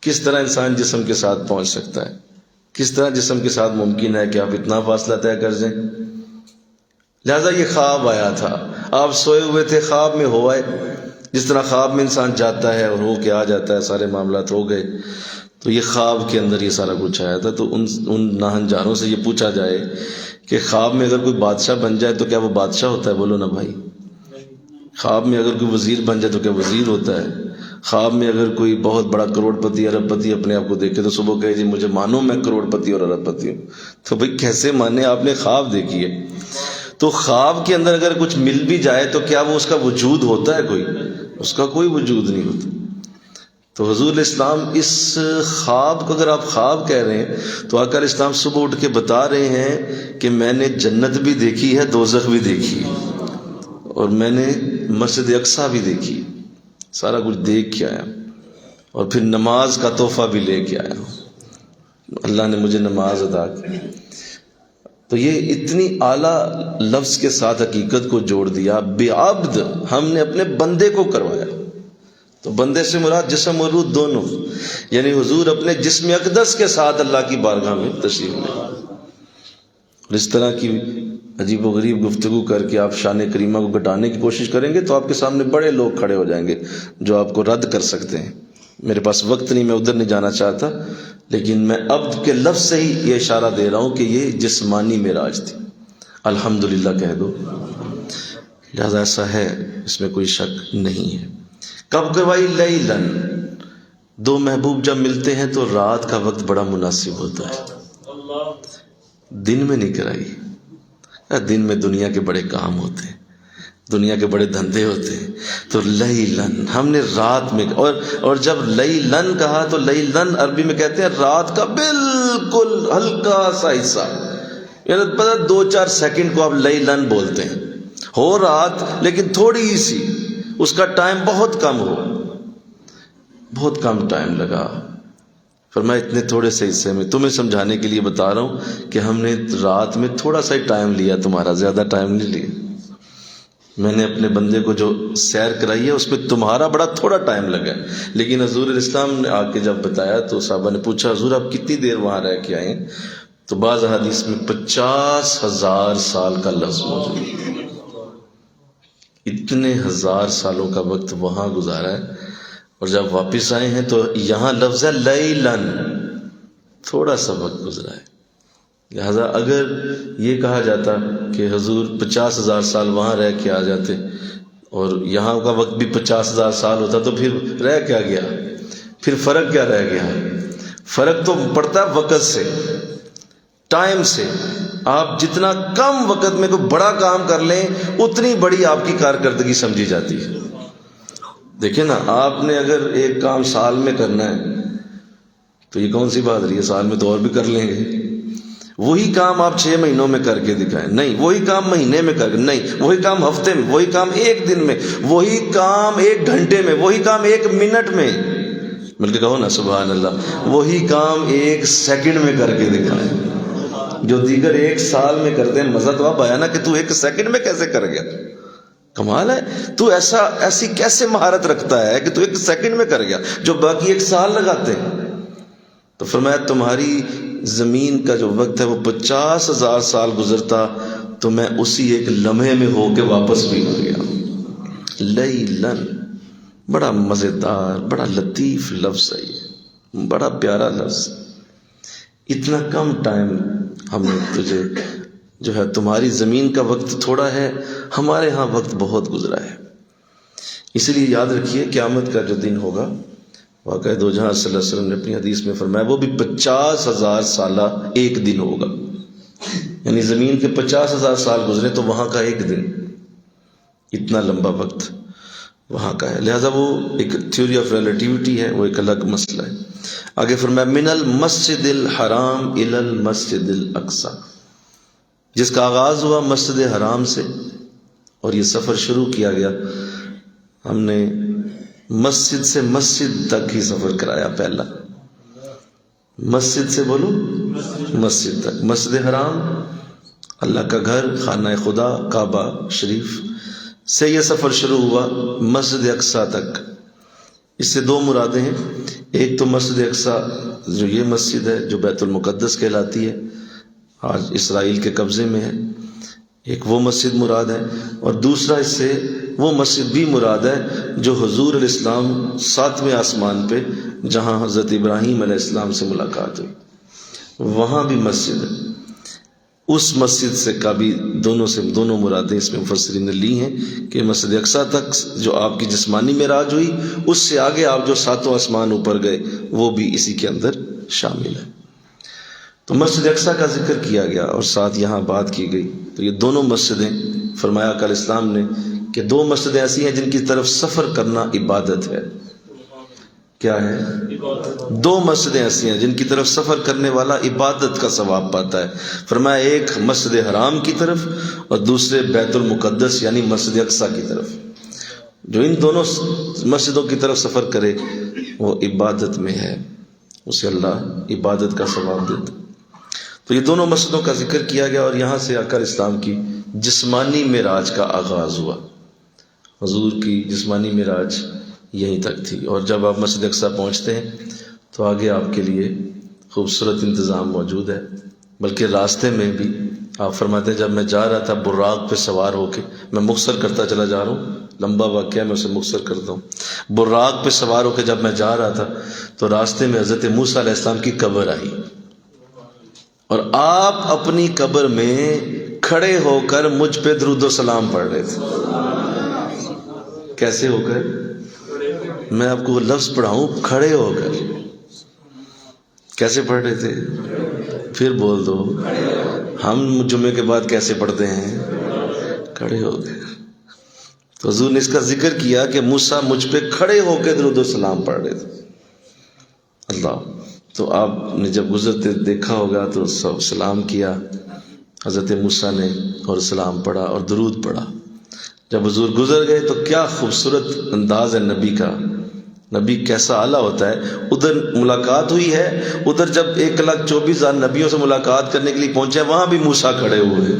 کس طرح انسان جسم کے ساتھ پہنچ سکتا ہے، کس طرح جسم کے ساتھ ممکن ہے کہ آپ اتنا فاصلہ طے کر جائیں۔ لہٰذا یہ خواب آیا تھا، آپ سوئے ہوئے تھے، خواب میں ہو آئے، جس طرح خواب میں انسان جاتا ہے اور ہو کے آ جاتا ہے، سارے معاملات ہو گئے۔ تو یہ خواب کے اندر یہ سارا کچھ آیا تھا۔ تو ان ناہنجاروں سے یہ پوچھا جائے کہ خواب میں اگر کوئی بادشاہ بن جائے تو کیا وہ بادشاہ ہوتا ہے؟ بولو نا بھائی۔ خواب میں اگر کوئی وزیر بن جائے تو کیا وزیر ہوتا ہے؟ خواب میں اگر کوئی بہت بڑا کروڑ پتی ارب پتی اپنے آپ کو دیکھے تو صبح کہے جی مجھے مانو میں کروڑ پتی اور ارب پتی ہوں، تو بھائی کیسے مانے؟ آپ نے خواب دیکھی ہے۔ تو خواب کے اندر اگر کچھ مل بھی جائے تو کیا وہ اس کا وجود ہوتا ہے؟ کوئی اس کا کوئی وجود نہیں ہوتا۔ تو حضور اسلام اس خواب کو اگر آپ خواب کہہ رہے ہیں تو آقا اسلام صبح اٹھ کے بتا رہے ہیں کہ میں نے جنت بھی دیکھی ہے، دوزخ بھی دیکھی ہے، اور میں نے مسجد اقصی بھی دیکھی، سارا کچھ دیکھ کے آیا، اور پھر نماز کا تحفہ بھی لے کے آیا، اللہ نے مجھے نماز ادا کی۔ تو یہ اتنی اعلیٰ لفظ کے ساتھ حقیقت کو جوڑ دیا، بعبد ہم نے اپنے بندے کو کروایا۔ تو بندے سے مراد جسم اور روح دونوں، یعنی حضور اپنے جسم اقدس کے ساتھ اللہ کی بارگاہ میں تشریف لے۔ اور اس طرح کی عجیب و غریب گفتگو کر کے آپ شان کریمہ کو گھٹانے کی کوشش کریں گے تو آپ کے سامنے بڑے لوگ کھڑے ہو جائیں گے جو آپ کو رد کر سکتے ہیں۔ میرے پاس وقت نہیں، میں ادھر نہیں جانا چاہتا، لیکن میں عبد کے لفظ سے ہی یہ اشارہ دے رہا ہوں کہ یہ جسمانی معراج تھی۔ الحمدللہ کہہ دو، لہذا ایسا ہے، اس میں کوئی شک نہیں ہے۔ کب کروائی؟ لیلاً، دو محبوب جب ملتے ہیں تو رات کا وقت بڑا مناسب ہوتا ہے، دن میں نہیں کرائی۔ دن میں دنیا کے بڑے کام ہوتے ہیں، دنیا کے بڑے دھندے ہوتے ہیں، تو لیلاً ہم نے رات میں، اور جب لیلاً کہا تو لیلاً عربی میں کہتے ہیں رات کا بالکل ہلکا سا حصہ، یعنی پتہ 2-4 سیکنڈ کو آپ لیلاً بولتے ہیں، ہو رات لیکن تھوڑی سی، اس کا ٹائم بہت کم ہو۔ بہت کم ٹائم لگا. فرمایا اتنے تھوڑے سے حصے میں تمہیں سمجھانے کے لیے بتا رہا ہوں کہ ہم نے رات میں تھوڑا سا ہی ٹائم لیا، تمہارا زیادہ ٹائم نہیں لیا. میں نے اپنے بندے کو جو سیر کرائی ہے اس میں تمہارا بڑا تھوڑا ٹائم لگا ہے. لیکن حضور الاسلام نے آ کے جب بتایا تو صحابہ نے پوچھا حضور آپ کتنی دیر وہاں رہ کے آئے ہیں؟ تو بعض حدیث میں 50,000 سال کا لفظ موجود ہے. اتنے 1000 سالوں کا وقت وہاں گزارا ہے، اور جب واپس آئے ہیں تو یہاں لفظ ہے لیلن، تھوڑا سا وقت گزرا ہے. لہذا اگر یہ کہا جاتا کہ حضور 50,000 سال وہاں رہ کے آ جاتے اور یہاں کا وقت بھی 50,000 سال ہوتا تو پھر رہ کیا گیا؟ پھر فرق کیا رہ گیا؟ فرق تو پڑتا ہے وقت سے، ٹائم سے. آپ جتنا کم وقت میں کوئی بڑا کام کر لیں اتنی بڑی آپ کی کارکردگی سمجھی جاتی ہے. دیکھیں نا، آپ نے اگر ایک کام سال میں کرنا ہے تو یہ کون سی بات رہی ہے، سال میں تو اور بھی کر لیں گے. وہی کام آپ 6 مہینوں میں کر کے دکھائیں، نہیں. وہی کام مہینے میں کر کے نہیں. وہی کام ہفتے میں، وہی کام 1 دن میں، وہی کام 1 گھنٹے میں، وہی کام 1 منٹ میں. مل کے کہو نا سبحان اللہ. وہی کام 1 سیکنڈ میں کر کے دکھائیں. جو دیگر 1 سال میں کرتے ہیں، مزہ تو اب آیا نا کہ تو 1 سیکنڈ میں کیسے کر گیا. کمال ہے. تو ایسی کیسے مہارت رکھتا ہے کہ تو 1 سیکنڈ میں کر گیا جو باقی 1 سال لگاتے ہیں. تو فرمایا تمہاری زمین کا جو وقت ہے وہ 50,000 سال گزرتا تو میں اسی 1 لمحے میں ہو کے واپس بھی ہو گیا. لیلن، بڑا مزیدار، بڑا لطیف لفظ ہے یہ، بڑا پیارا لفظ. اتنا کم ٹائم ہم نے تجھے جو ہے، تمہاری زمین کا وقت تھوڑا ہے، ہمارے ہاں وقت بہت گزرا ہے. اس لیے یاد رکھیے قیامت کا جو دن ہوگا، واقعہ دو جہاں صلی اللہ علیہ وسلم نے اپنی حدیث میں فرمایا وہ بھی 50,000 سالہ 1 دن ہوگا. یعنی زمین کے 50,000 سال گزرے تو وہاں کا 1 دن، اتنا لمبا وقت وہاں کا ہے. لہذا وہ ایک تھیوری آف ریلیٹیوٹی ہے، وہ ایک الگ مسئلہ ہے. آگے فرمایا من المسجد الحرام الی المسجد الاقصی، جس کا آغاز ہوا مسجد حرام سے اور یہ سفر شروع کیا گیا. ہم نے مسجد سے مسجد تک ہی سفر کرایا. پہلا مسجد سے بولو، مسجد تک. مسجد حرام اللہ کا گھر، خانہ خدا، کعبہ شریف سے یہ سفر شروع ہوا مسجد اقصی تک. اس سے 2 مرادیں ہیں. ایک تو مسجد اقصی جو یہ مسجد ہے جو بیت المقدس کہلاتی ہے، آج اسرائیل کے قبضے میں ہے، ایک وہ مسجد مراد ہے. اور دوسرا اس سے وہ مسجد بھی مراد ہے جو حضور علیہ السلام 7ویں آسمان پہ جہاں حضرت ابراہیم علیہ السلام سے ملاقات ہوئی، وہاں بھی مسجد ہے. اس مسجد سے کا بھی دونوں مرادیں اس میں مفسرین نے لی ہیں کہ مسجد اقصی تک جو آپ کی جسمانی معراج ہوئی، اس سے آگے آپ جو 7واں آسمان اوپر گئے وہ بھی اسی کے اندر شامل ہے. تو مسجد اقصی کا ذکر کیا گیا اور ساتھ یہاں بات کی گئی. تو یہ دونوں مسجدیں، فرمایا کہ اسلام نے کہ 2 مسجدیں ایسی ہیں جن کی طرف سفر کرنا عبادت ہے. کیا ہے؟ 2 مسجدیں ایسی ہیں جن کی طرف سفر کرنے والا عبادت کا ثواب پاتا ہے. فرمایا ایک مسجد حرام کی طرف اور دوسرے بیت المقدس یعنی مسجد اقصی کی طرف. جو ان دونوں مسجدوں کی طرف سفر کرے وہ عبادت میں ہے، اسے اللہ عبادت کا ثواب دیتا. تو یہ دونوں مسجدوں کا ذکر کیا گیا اور یہاں سے آ کر اسلام کی جسمانی معراج کا آغاز ہوا. حضور کی جسمانی معراج یہیں تک تھی. اور جب آپ مسجد اقصی پہنچتے ہیں تو آگے آپ کے لیے خوبصورت انتظام موجود ہے. بلکہ راستے میں بھی آپ فرماتے ہیں جب میں جا رہا تھا براق پہ سوار ہو کے، میں مختصر کرتا چلا جا رہا ہوں، لمبا واقعہ میں اسے مختصر کرتا ہوں. براق پہ سوار ہو کے جب میں جا رہا تھا تو راستے میں حضرت موسیٰ علیہ السلام کی قبر آئی اور آپ اپنی قبر میں کھڑے ہو کر مجھ پہ درود و سلام پڑھ رہے تھے. کیسے ہو کر؟ میں آپ کو وہ لفظ پڑھاؤں، کھڑے ہو کر. کیسے پڑھ رہے تھے؟ پھر بول دو. ہم جمعے کے بعد کیسے پڑھتے ہیں؟ کھڑے ہو کے. تو حضور نے اس کا ذکر کیا کہ موسیٰ مجھ پہ کھڑے ہو کے درود و سلام پڑھ رہے تھے. اللہ. تو آپ نے جب گزرتے دیکھا ہوگا تو سلام کیا حضرت موسیٰ نے اور سلام پڑھا اور درود پڑھا. جب حضور گزر گئے تو کیا خوبصورت انداز ہے نبی کا نبی کیسا اعلیٰ ہوتا ہے. ادھر ملاقات ہوئی ہے, ادھر جب 1,24,000 نبیوں سے ملاقات کرنے کے لیے پہنچے وہاں بھی موسیٰ کھڑے ہوئے,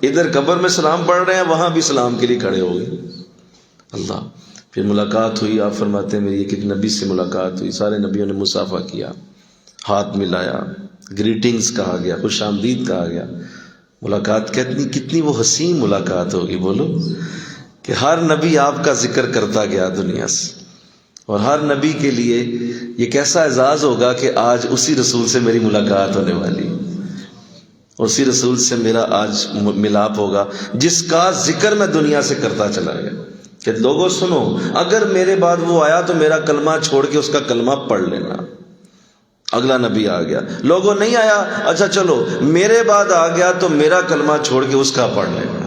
ادھر قبر میں سلام پڑھ رہے ہیں وہاں بھی سلام کے لیے کھڑے ہو گئے. اللہ. پھر ملاقات ہوئی, آپ فرماتے ہیں میری ایک نبی سے ملاقات ہوئی, سارے نبیوں نے مصافحہ کیا, ہاتھ ملایا, گریٹنگز کہا گیا, خوش آمدید کہا گیا. ملاقات کتنی وہ حسین ملاقات ہوگی بولو, کہ ہر نبی آپ کا ذکر کرتا گیا دنیا سے, اور ہر نبی کے لیے یہ کیسا اعزاز ہوگا کہ آج اسی رسول سے میری ملاقات ہونے والی, اسی رسول سے میرا آج ملاپ ہوگا جس کا ذکر میں دنیا سے کرتا چلا گیا. کہ لوگوں سنو, اگر میرے بعد وہ آیا تو میرا کلمہ چھوڑ کے اس کا کلمہ پڑھ لینا. اگلا نبی آ گیا, لوگوں نہیں آیا, اچھا چلو میرے بعد آ گیا تو میرا کلمہ چھوڑ کے اس کا پڑھ لینا.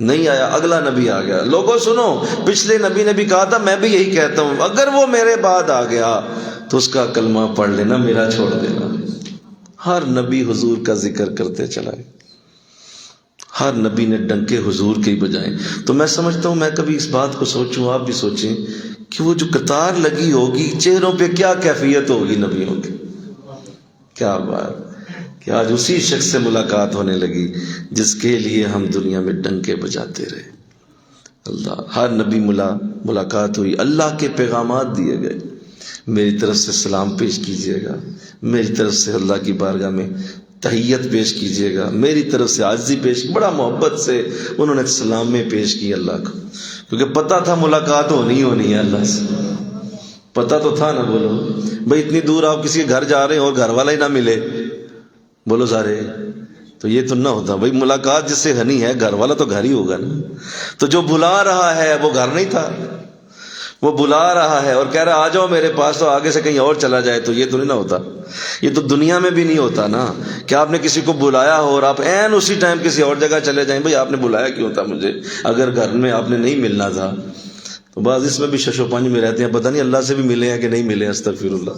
نہیں آیا, اگلا نبی آ گیا, لوگوں سنو پچھلے نبی نے بھی کہا تھا, میں بھی یہی کہتا ہوں, اگر وہ میرے بعد آ گیا تو اس کا کلمہ پڑھ لینا, میرا چھوڑ دینا. ہر نبی حضور کا ذکر کرتے چلا گیا, ہر نبی نے ڈنکے حضور کے ہی بجائے. تو میں سمجھتا ہوں, میں کبھی اس بات کو سوچوں, آپ بھی سوچیں کہ وہ جو قطار لگی ہوگی چہروں پہ کیا کیفیت ہوگی نبیوں کی. کیا بات کہ آج اسی شخص سے ملاقات ہونے لگی جس کے لیے ہم دنیا میں ڈنکے بجاتے رہے. اللہ. ہر نبی ملاقات ہوئی, اللہ کے پیغامات دیے گئے, میری طرف سے سلام پیش کیجئے گا, میری طرف سے اللہ کی بارگاہ میں تحیت پیش کیجئے گا, میری طرف سے عاجزی پیش. بڑا محبت سے انہوں نے سلام میں پیش کی اللہ کو, کیونکہ پتہ تھا ملاقات ہونی ہے اللہ سے. پتہ تو تھا نا, بولو بھائی اتنی دور آپ کسی کے گھر جا رہے ہیں اور گھر والا ہی نہ ملے, بولو سارے, تو یہ تو نہ ہوتا. بھائی ملاقات جس سے ہنی ہے گھر والا تو گھر ہی ہوگا نا. تو جو بلا رہا ہے وہ گھر نہیں تھا, وہ بلا رہا ہے اور کہہ رہا آ جاؤ میرے پاس, تو آگے سے کہیں اور چلا جائے, تو یہ تو نہیں نہ ہوتا. یہ تو دنیا میں بھی نہیں ہوتا نا, کہ آپ نے کسی کو بلایا ہو اور آپ عین اسی ٹائم کسی اور جگہ چلے جائیں. بھائی آپ نے بلایا کیوں تھا مجھے, اگر گھر میں آپ نے نہیں ملنا تھا. تو بعض اس میں بھی شش و پنج میں رہتے ہیں, پتہ نہیں اللہ سے بھی ملے ہیں کہ نہیں ملے. استغفر اللہ.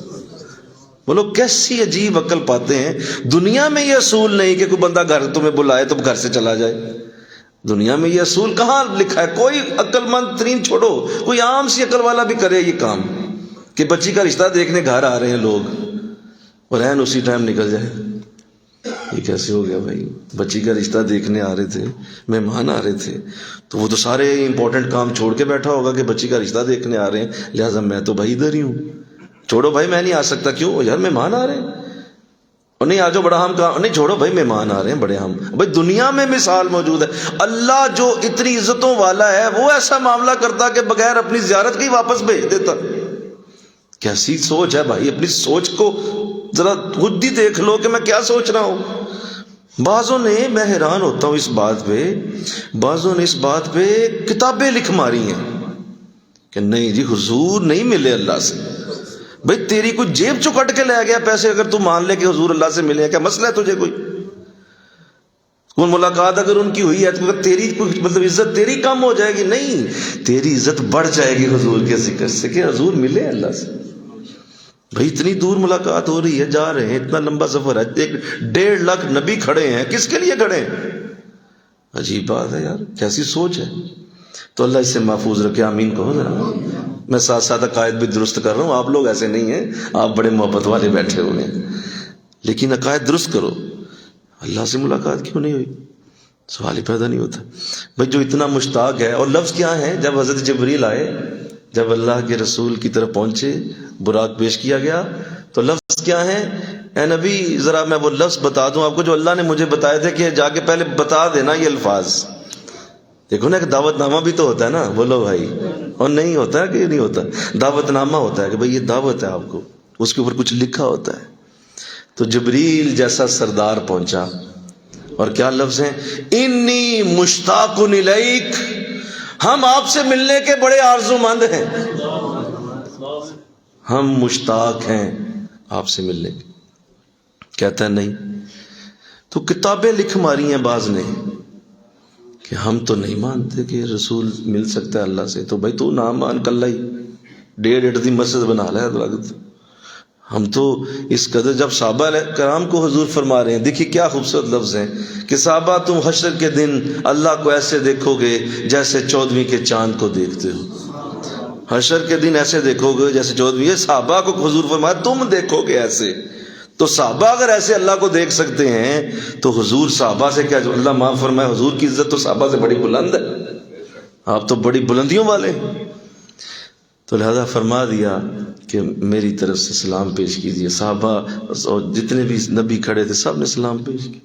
بولو کیسی عجیب عقل پاتے ہیں. دنیا میں یہ اصول نہیں کہ کوئی بندہ گھر تمہیں بلائے تو گھر سے چلا جائے. دنیا میں یہ اصول کہاں لکھا ہے؟ کوئی عقل مند ترین چھوڑو, کوئی عام سی عقل والا بھی کرے یہ کام, کہ بچی کا رشتہ دیکھنے گھر آ رہے ہیں لوگ اور عین اسی ٹائم نکل جائے. یہ کیسے ہو گیا بھائی؟ بچی کا رشتہ دیکھنے آ رہے تھے, مہمان آ رہے تھے, تو وہ تو سارے امپورٹنٹ کام چھوڑ کے بیٹھا ہوگا کہ بچی کا رشتہ دیکھنے آ رہے ہیں, لہٰذا میں تو بھائی ادھر ہی ہوں. چھوڑو بھائی میں نہیں آ سکتا. کیوں یار مہمان آ رہے ہیں, اور نہیں آ جاؤ بڑا ہم کہاں, نہیں چھوڑو بھائی مہمان آ رہے ہیں بڑے ہم. بھائی دنیا میں مثال موجود ہے. اللہ جو اتنی عزتوں والا ہے وہ ایسا معاملہ کرتا کہ بغیر اپنی زیارت کے ہی واپس بھیج دیتا. کیسی سوچ ہے بھائی, اپنی سوچ کو ذرا خود ہی دیکھ لو کہ میں کیا سوچ رہا ہوں. بعضوں نے, میں حیران ہوتا ہوں اس بات پہ, بعضوں نے اس بات پہ کتابیں لکھ ماری ہیں کہ نہیں جی حضور نہیں ملے اللہ سے. بھئی تیری کوئی جیب چو کٹ کے لے گیا پیسے, اگر تو مان لے کہ حضور اللہ سے ملے, کیا مسئلہ ہے تجھے کوئی ملاقات اگر ان کی ہوئی ہے تو تیری مطلب عزت تیری کم ہو جائے گی؟ نہیں, تیری عزت بڑھ جائے گی حضور کے ذکر سے کہ حضور ملے اللہ سے. بھئی اتنی دور ملاقات ہو رہی ہے, جا رہے ہیں, اتنا لمبا سفر ہے, 1.5 لاکھ نبی کھڑے ہیں, کس کے لیے کھڑے ہیں؟ عجیب بات ہے یار, کیسی سوچ ہے. تو اللہ اس سے محفوظ رکھے, آمین کہو ذرا. میں ساتھ ساتھ عقائد بھی درست کر رہا ہوں, آپ لوگ ایسے نہیں ہیں, آپ بڑے محبت والے بیٹھے ہوئے ہیں, لیکن عقائد درست کرو. اللہ سے ملاقات کیوں نہیں ہوئی؟ سوال ہی پیدا نہیں ہوتا. بھئی جو اتنا مشتاق ہے, اور لفظ کیا ہے جب حضرت جبریل آئے, جب اللہ کے رسول کی طرف پہنچے, براق پیش کیا گیا, تو لفظ کیا ہے؟ اے نبی ذرا میں وہ لفظ بتا دوں آپ کو جو اللہ نے مجھے بتائے تھے کہ جا کے پہلے بتا دینا یہ الفاظ. دیکھو نا کہ دعوت نامہ بھی تو ہوتا ہے نا, بولو بھائی, اور نہیں ہوتا ہے کہ نہیں ہوتا, دعوت نامہ ہوتا ہے کہ بھئی یہ دعوت ہے آپ کو, اس کے اوپر کچھ لکھا ہوتا ہے. تو جبریل جیسا سردار پہنچا, اور کیا لفظ ہیں؟ انی مشتاق الیک, ہم آپ سے ملنے کے بڑے آرزو مند ہیں, ہم مشتاق ہیں آپ سے ملنے کے. کہتا ہے نہیں. تو کتابیں لکھ ماری ہیں بعض نے کہ ہم تو نہیں مانتے کہ رسول مل سکتا ہے اللہ سے. تو بھائی تو نہ مان, کل ہی 1.5 دی مسجد بنا لے لگت. ہم تو اس قدر, جب صحابہ کرام کو حضور فرما رہے ہیں, دیکھیے کیا خوبصورت لفظ ہیں کہ صحابہ تم حشر کے دن اللہ کو ایسے دیکھو گے جیسے 14ویں کے چاند کو دیکھتے ہو. حشر کے دن ایسے دیکھو گے جیسے چودھویں صحابہ کو حضور فرمایا تم دیکھو گے ایسے. تو صحابہ اگر ایسے اللہ کو دیکھ سکتے ہیں تو حضور صحابہ سے کیا, جو اللہ معاف فرمائے, حضور کی عزت تو صحابہ سے بڑی بلند ہے, آپ تو بڑی بلندیوں والے. تو لہذا فرما دیا کہ میری طرف سے سلام پیش کیجیے. صحابہ اور جتنے بھی نبی کھڑے تھے سب نے سلام پیش کیا.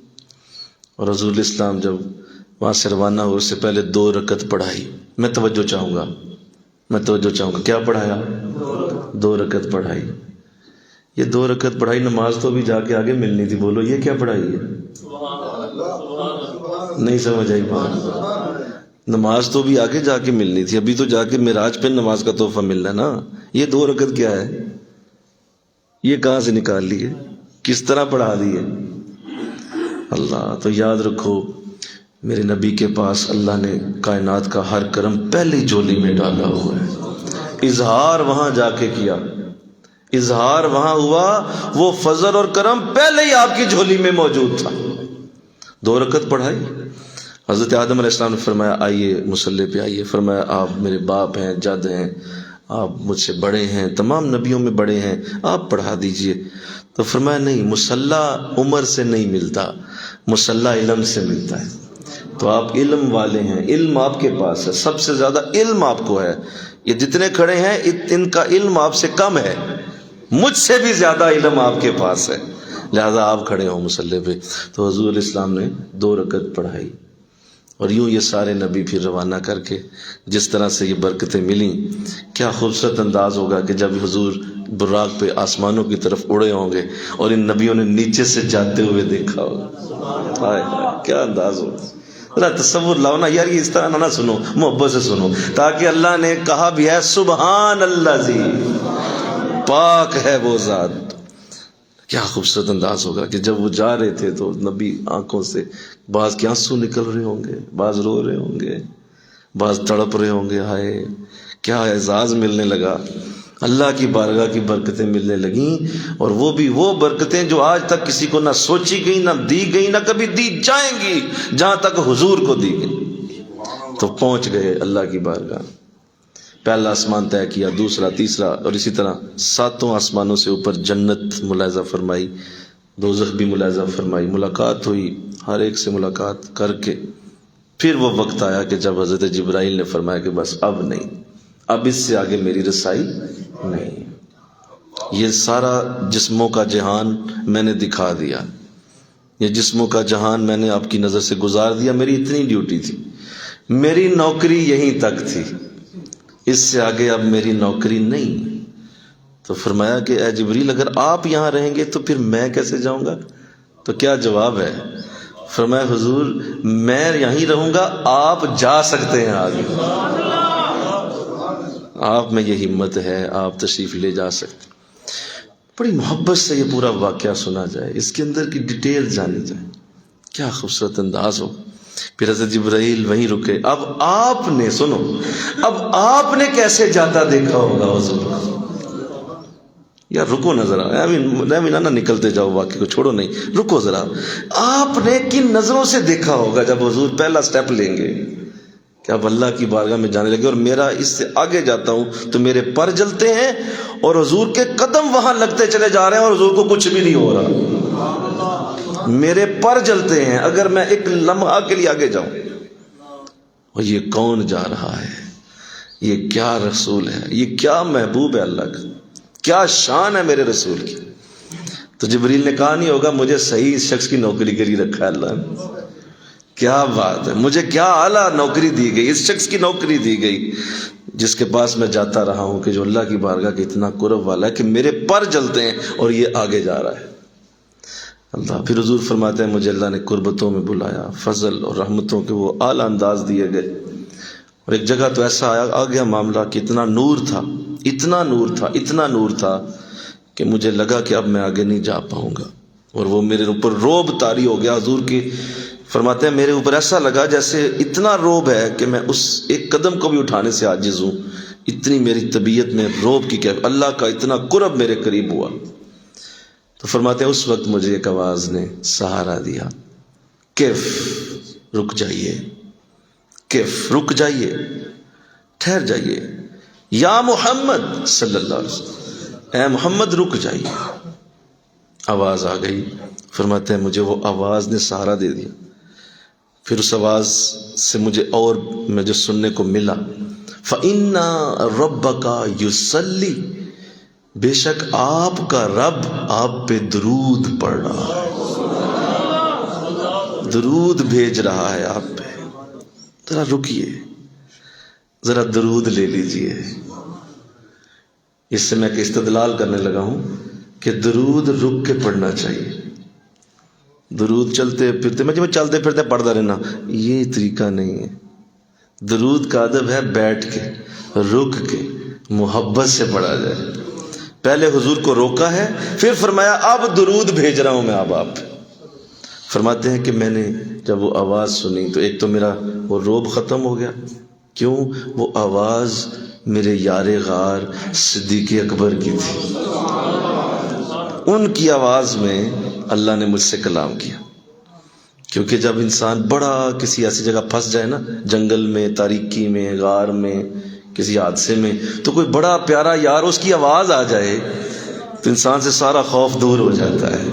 اور رسول اسلام جب وہاں سے روانہ ہو اس سے پہلے 2 رکعت پڑھائی. میں توجہ چاہوں گا کیا پڑھایا؟ 2 رکعت پڑھائی. یہ 2 رکعت پڑھائی. نماز تو بھی جا کے آگے ملنی تھی. بولو یہ کیا پڑھائی ہے؟ نہیں سمجھ آئی بات. نماز تو بھی آگے جا کے ملنی تھی. ابھی تو جا کے معراج پہ نماز کا تحفہ ملنا ہے نا. یہ 2 رکعت کیا ہے؟ یہ کہاں سے نکال لی ہے؟ کس طرح پڑھا دی ہے؟ اللہ. تو یاد رکھو میرے نبی کے پاس اللہ نے کائنات کا ہر کرم پہلے ہی جھولی میں ڈالا ہوا ہے. اظہار وہاں جا کے کیا, اظہار وہاں ہوا, وہ فضل اور کرم پہلے ہی آپ کی جھولی میں موجود تھا. 2 رکعت پڑھائی. حضرت آدم علیہ السلام نے فرمایا آئیے مصلی پہ آئیے. فرمایا آپ میرے باپ ہیں, جد ہیں, آپ مجھ سے بڑے ہیں, تمام نبیوں میں بڑے ہیں, آپ پڑھا دیجئے. تو فرمایا نہیں, مصلی عمر سے نہیں ملتا, مصلی علم سے ملتا ہے. تو آپ علم والے ہیں, علم آپ کے پاس ہے, سب سے زیادہ علم آپ کو ہے. یہ جتنے کھڑے ہیں ان کا علم آپ سے کم ہے, مجھ سے بھی زیادہ علم آپ کے پاس ہے, لہذا آپ کھڑے ہوں مصلی پہ. تو حضور علیہ السلام نے 2 رکعت پڑھائی. اور یوں یہ سارے نبی پھر روانہ کر کے جس طرح سے یہ برکتیں ملیں, کیا خوبصورت انداز ہوگا کہ جب حضور براق پہ آسمانوں کی طرف اڑے ہوں گے اور ان نبیوں نے نیچے سے جاتے ہوئے دیکھا ہوگا. ہائے کیا انداز ہوگا. ذرا تصور لاؤ نا یار, یہ اس طرح نہ سنو, محبت سے سنو, تاکہ اللہ نے کہا بھی ہے سبحان اللہ زی, پاک ہے وہ ذات. کیا خوبصورت انداز ہوگا کہ جب وہ جا رہے تھے تو نبی آنکھوں سے بعض کے آنسو نکل رہے ہوں گے, بعض رو رہے ہوں گے, بعض تڑپ رہے ہوں گے. ہائے کیا اعزاز ملنے لگا, اللہ کی بارگاہ کی برکتیں ملنے لگیں. اور وہ بھی وہ برکتیں جو آج تک کسی کو نہ سوچی گئی, نہ دی گئی, نہ کبھی دی جائیں گی, جہاں تک حضور کو دی گئی. تو پہنچ گئے اللہ کی بارگاہ. پہلا آسمان طے کیا, دوسرا, تیسرا, اور اسی طرح 7 آسمانوں سے اوپر جنت ملاحظہ فرمائی, دوزخ بھی ملاحظہ فرمائی. ملاقات ہوئی, ہر ایک سے ملاقات کر کے پھر وہ وقت آیا کہ جب حضرت جبرائیل نے فرمایا کہ بس اب نہیں, اب اس سے آگے میری رسائی نہیں. یہ سارا جسموں کا جہان میں نے دکھا دیا, یہ جسموں کا جہان میں نے آپ کی نظر سے گزار دیا. میری اتنی ڈیوٹی تھی, میری نوکری یہیں تک تھی, اس سے آگے اب میری نوکری نہیں. تو فرمایا کہ اے جبریل اگر آپ یہاں رہیں گے تو پھر میں کیسے جاؤں گا؟ تو کیا جواب ہے؟ فرمایا حضور میں یہیں رہوں گا, آپ جا سکتے ہیں آگے, آپ میں یہ ہمت ہے, آپ تشریف لے جا سکتے. بڑی محبت سے یہ پورا واقعہ سنا جائے, اس کے اندر کی ڈیٹیل جانی جائے, کیا خوبصورت انداز ہو. پھر حضرت جبرائیل وہیں رکے. اب آپ نے سنو, اب آپ نے کیسے جاتا دیکھا ہوگا حضور. یار رکو نا ذرا, نہ نکلتے جاؤ واقعے کو, چھوڑو نہیں, رکو ذرا. آپ نے کن نظروں سے دیکھا ہوگا جب حضور پہلا سٹیپ لیں گے کہ اب اللہ کی بارگاہ میں جانے لگے, اور میرا اس سے آگے جاتا ہوں تو میرے پر جلتے ہیں, اور حضور کے قدم وہاں لگتے چلے جا رہے ہیں, اور حضور کو کچھ بھی نہیں ہو رہا, میرے پر جلتے ہیں اگر میں ایک لمحہ کے لیے آگے جاؤں. اور یہ کون جا رہا ہے, یہ کیا رسول ہے, یہ کیا محبوب ہے اللہ کا, کیا شان ہے میرے رسول کی. تو جبریل نے کہا نہیں ہوگا مجھے صحیح اس شخص کی نوکری کے لیے رکھا ہے اللہ نے, کیا بات ہے, مجھے کیا اعلیٰ نوکری دی گئی, اس شخص کی نوکری دی گئی جس کے پاس میں جاتا رہا ہوں, کہ جو اللہ کی بارگاہ کے اتنا قرب والا ہے کہ میرے پر جلتے ہیں اور یہ آگے جا رہا ہے. اللہ پھر حضور فرماتے ہیں مجھے اللہ نے قربتوں میں بلایا, فضل اور رحمتوں کے وہ اعلیٰ انداز دیے گئے. اور ایک جگہ تو ایسا آ گیا معاملہ کہ اتنا نور تھا, اتنا نور تھا, اتنا نور تھا کہ مجھے لگا کہ اب میں آگے نہیں جا پاؤں گا, اور وہ میرے اوپر روب طاری ہو گیا. حضور کی فرماتے ہیں میرے اوپر ایسا لگا جیسے اتنا روب ہے کہ میں اس ایک قدم کو بھی اٹھانے سے عاجز ہوں, اتنی میری طبیعت میں روب کی, کہ اللہ کا اتنا قرب میرے قریب ہوا. تو فرماتے ہیں اس وقت مجھے ایک آواز نے سہارا دیا, کیف رک جائیے, کیف رک جائیے, ٹھہر جائیے, یا محمد صلی اللہ علیہ وسلم، اے محمد رک جائیے. آواز آ گئی. فرماتے ہیں مجھے وہ آواز نے سہارا دے دیا. پھر اس آواز سے مجھے اور جو سننے کو ملا، فَإِنَّ رَبَّكَ يُصَلِّي، بے شک آپ کا رب آپ پہ درود پڑھ رہا ہے، درود بھیج رہا ہے آپ پہ. ذرا رکیے، ذرا درود لے لیجئے. اس سے میں کہ استدلال کرنے لگا ہوں کہ درود رک کے پڑھنا چاہیے. درود چلتے پھرتے میں چلتے پھرتے پڑھتا رہنا، یہ طریقہ نہیں ہے. درود کا ادب ہے بیٹھ کے، رک کے، محبت سے پڑھا جائے. پہلے حضور کو روکا ہے، پھر فرمایا اب درود بھیج رہا ہوں میں اب آپ. فرماتے ہیں کہ میں نے جب وہ آواز سنی تو ایک تو میرا وہ روب ختم ہو گیا. کیوں؟ وہ آواز میرے یار غار صدیق اکبر کی تھی. ان کی آواز میں اللہ نے مجھ سے کلام کیا. کیونکہ جب انسان بڑا کسی ایسی جگہ پھنس جائے نا، جنگل میں، تاریکی میں، غار میں، کسی حادثے میں، تو کوئی بڑا پیارا یار اس کی آواز آ جائے تو انسان سے سارا خوف دور ہو جاتا ہے.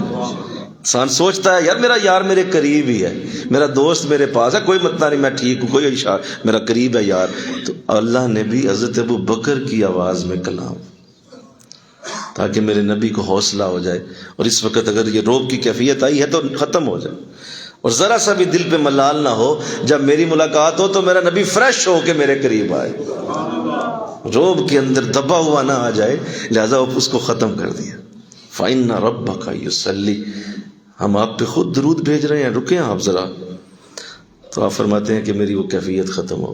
انسان سوچتا ہے یار میرا یار میرے قریب ہی ہے، میرا دوست میرے پاس ہے، کوئی مسئلہ نہیں، میں ٹھیک ہوں، کوئی میرا قریب ہے یار. تو اللہ نے بھی حضرت ابو بکر کی آواز میں کلام، تاکہ میرے نبی کو حوصلہ ہو جائے. اور اس وقت اگر یہ روب کی کیفیت آئی ہے تو ختم ہو جائے، اور ذرا سا بھی دل پہ ملال نہ ہو. جب میری ملاقات ہو تو میرا نبی فریش ہو کے میرے قریب آئے، روب کے اندر دبا ہوا نہ آ جائے. لہذا اس کو ختم کر دیا. فَإِنَّ رَبَّكَ يُصَلِّي، ہم آپ پہ خود درود بھیج رہے ہیں، رکیں آپ ذرا. تو آپ فرماتے ہیں کہ میری وہ کیفیت ختم ہو.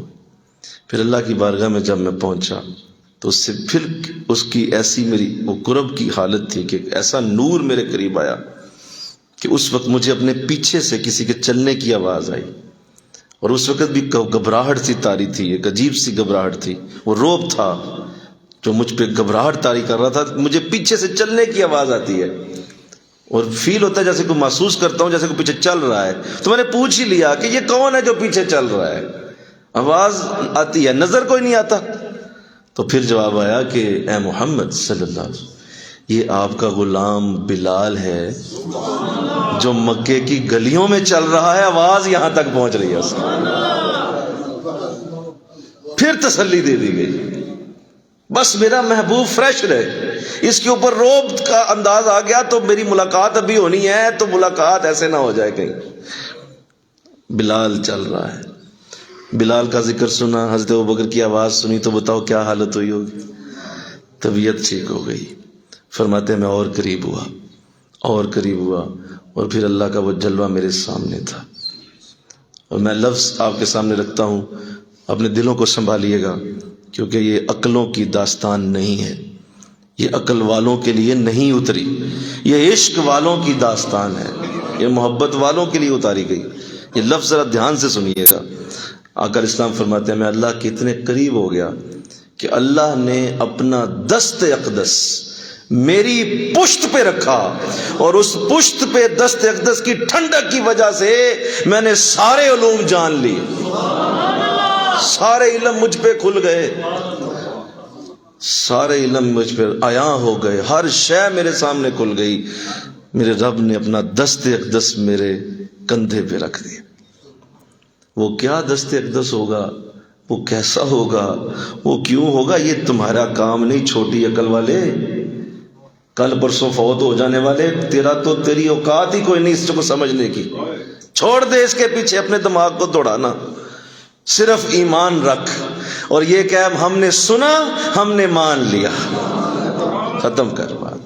پھر اللہ کی بارگاہ میں جب میں پہنچا تو اس سے پھر اس کی ایسی میری وہ قرب کی حالت تھی کہ ایسا نور میرے قریب آیا کہ اس وقت مجھے اپنے پیچھے سے کسی کے چلنے کی آواز آئی. اور اس وقت بھی گھبراہٹ سی طاری تھی، ایک عجیب سی گھبراہٹ تھی. وہ روب تھا جو مجھ پہ گھبراہٹ طاری کر رہا تھا. مجھے پیچھے سے چلنے کی آواز آتی ہے اور فیل ہوتا ہے جیسے کوئی محسوس کرتا ہوں جیسے کوئی پیچھے چل رہا ہے. تو میں نے پوچھ ہی لیا کہ یہ کون ہے جو پیچھے چل رہا ہے. آواز آتی ہے، نظر کوئی نہیں آتا. تو پھر جواب آیا کہ اے محمد صلی اللہ علیہ وسلم، یہ آپ کا غلام بلال ہے جو مکے کی گلیوں میں چل رہا ہے، آواز یہاں تک پہنچ رہی ہے اس کی. پھر تسلی دے دی گئی، بس میرا محبوب فریش رہے. اس کے اوپر روب کا انداز آ گیا تو میری ملاقات ابھی ہونی ہے، تو ملاقات ایسے نہ ہو جائے کہیں. بلال چل رہا ہے، بلال کا ذکر سنا، حضرت ابوبکر کی آواز سنی تو بتاؤ کیا حالت ہوئی ہوگی. طبیعت ٹھیک ہو گئی. فرماتے ہیں میں اور قریب ہوا، اور قریب ہوا، اور پھر اللہ کا وہ جلوہ میرے سامنے تھا. اور میں لفظ آپ کے سامنے رکھتا ہوں، اپنے دلوں کو سنبھالیے گا، کیونکہ یہ عقلوں کی داستان نہیں ہے، یہ عقل والوں کے لیے نہیں اتری، یہ عشق والوں کی داستان ہے، یہ محبت والوں کے لیے اتاری گئی. یہ لفظ ذرا دھیان سے سنیے گا. آقا اسلام فرماتے ہیں میں اللہ کے اتنے قریب ہو گیا کہ اللہ نے اپنا دست اقدس میری پشت پہ رکھا، اور اس پشت پہ دست اقدس کی ٹھنڈک کی وجہ سے میں نے سارے علوم جان لی، سارے علم مجھ پہ کھل گئے، سارے علم مجھ پہ عیاں ہو گئے، ہر شے میرے سامنے کھل گئی. میرے رب نے اپنا دست اقدس میرے کندھے پہ رکھ دیا. وہ کیا دست اقدس ہوگا، وہ کیسا ہوگا، وہ کیوں ہوگا، یہ تمہارا کام نہیں چھوٹی عقل والے، کل پرسوں فوت ہو جانے والے. تیری اوقات ہی کوئی نہیں اس کو سمجھنے کی. چھوڑ دے اس کے پیچھے اپنے دماغ کو دوڑانا، صرف ایمان رکھ اور یہ کہ ہم نے سنا، ہم نے مان لیا، ختم کر بات.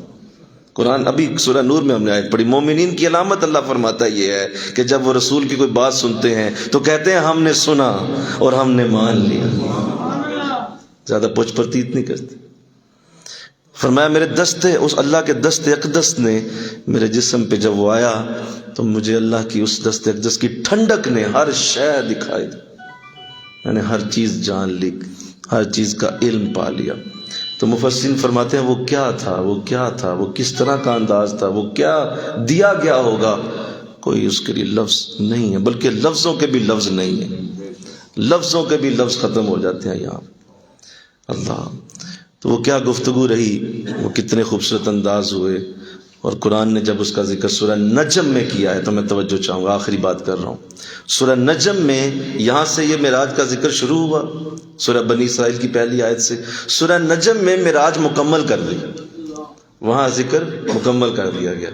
قرآن ابھی سورہ نور میں ہم نے آیت پڑھی، مومنین کی علامت اللہ فرماتا یہ ہے کہ جب وہ رسول کی کوئی بات سنتے ہیں تو کہتے ہیں ہم نے سنا اور ہم نے مان لیا، زیادہ پوچھ پرتیت نہیں کرتے. فرمایا میرے دست، اس اللہ کے دست اقدس نے میرے جسم پہ جب وہ آیا تو مجھے اللہ کی اس دست اقدس کی ٹھنڈک نے ہر شے دکھائی دی. میں نے ہر چیز جان لی، ہر چیز کا علم پا لیا. تو مفسرین فرماتے ہیں وہ کیا تھا، وہ کیا تھا، وہ کس طرح کا انداز تھا، وہ کیا دیا گیا ہوگا، کوئی اس کے لیے لفظ نہیں ہے، بلکہ لفظوں کے بھی لفظ نہیں ہیں، لفظوں کے بھی لفظ ختم ہو جاتے ہیں یہاں. اللہ تو وہ کیا گفتگو رہی، وہ کتنے خوبصورت انداز ہوئے. اور قرآن نے جب اس کا ذکر سورہ نجم میں کیا ہے تو میں توجہ چاہوں گا، آخری بات کر رہا ہوں. سورہ نجم میں یہاں سے یہ معراج کا ذکر شروع ہوا، سورہ بنی اسرائیل کی پہلی آیت سے. سورہ نجم میں معراج مکمل کر دی، وہاں ذکر مکمل کر دیا گیا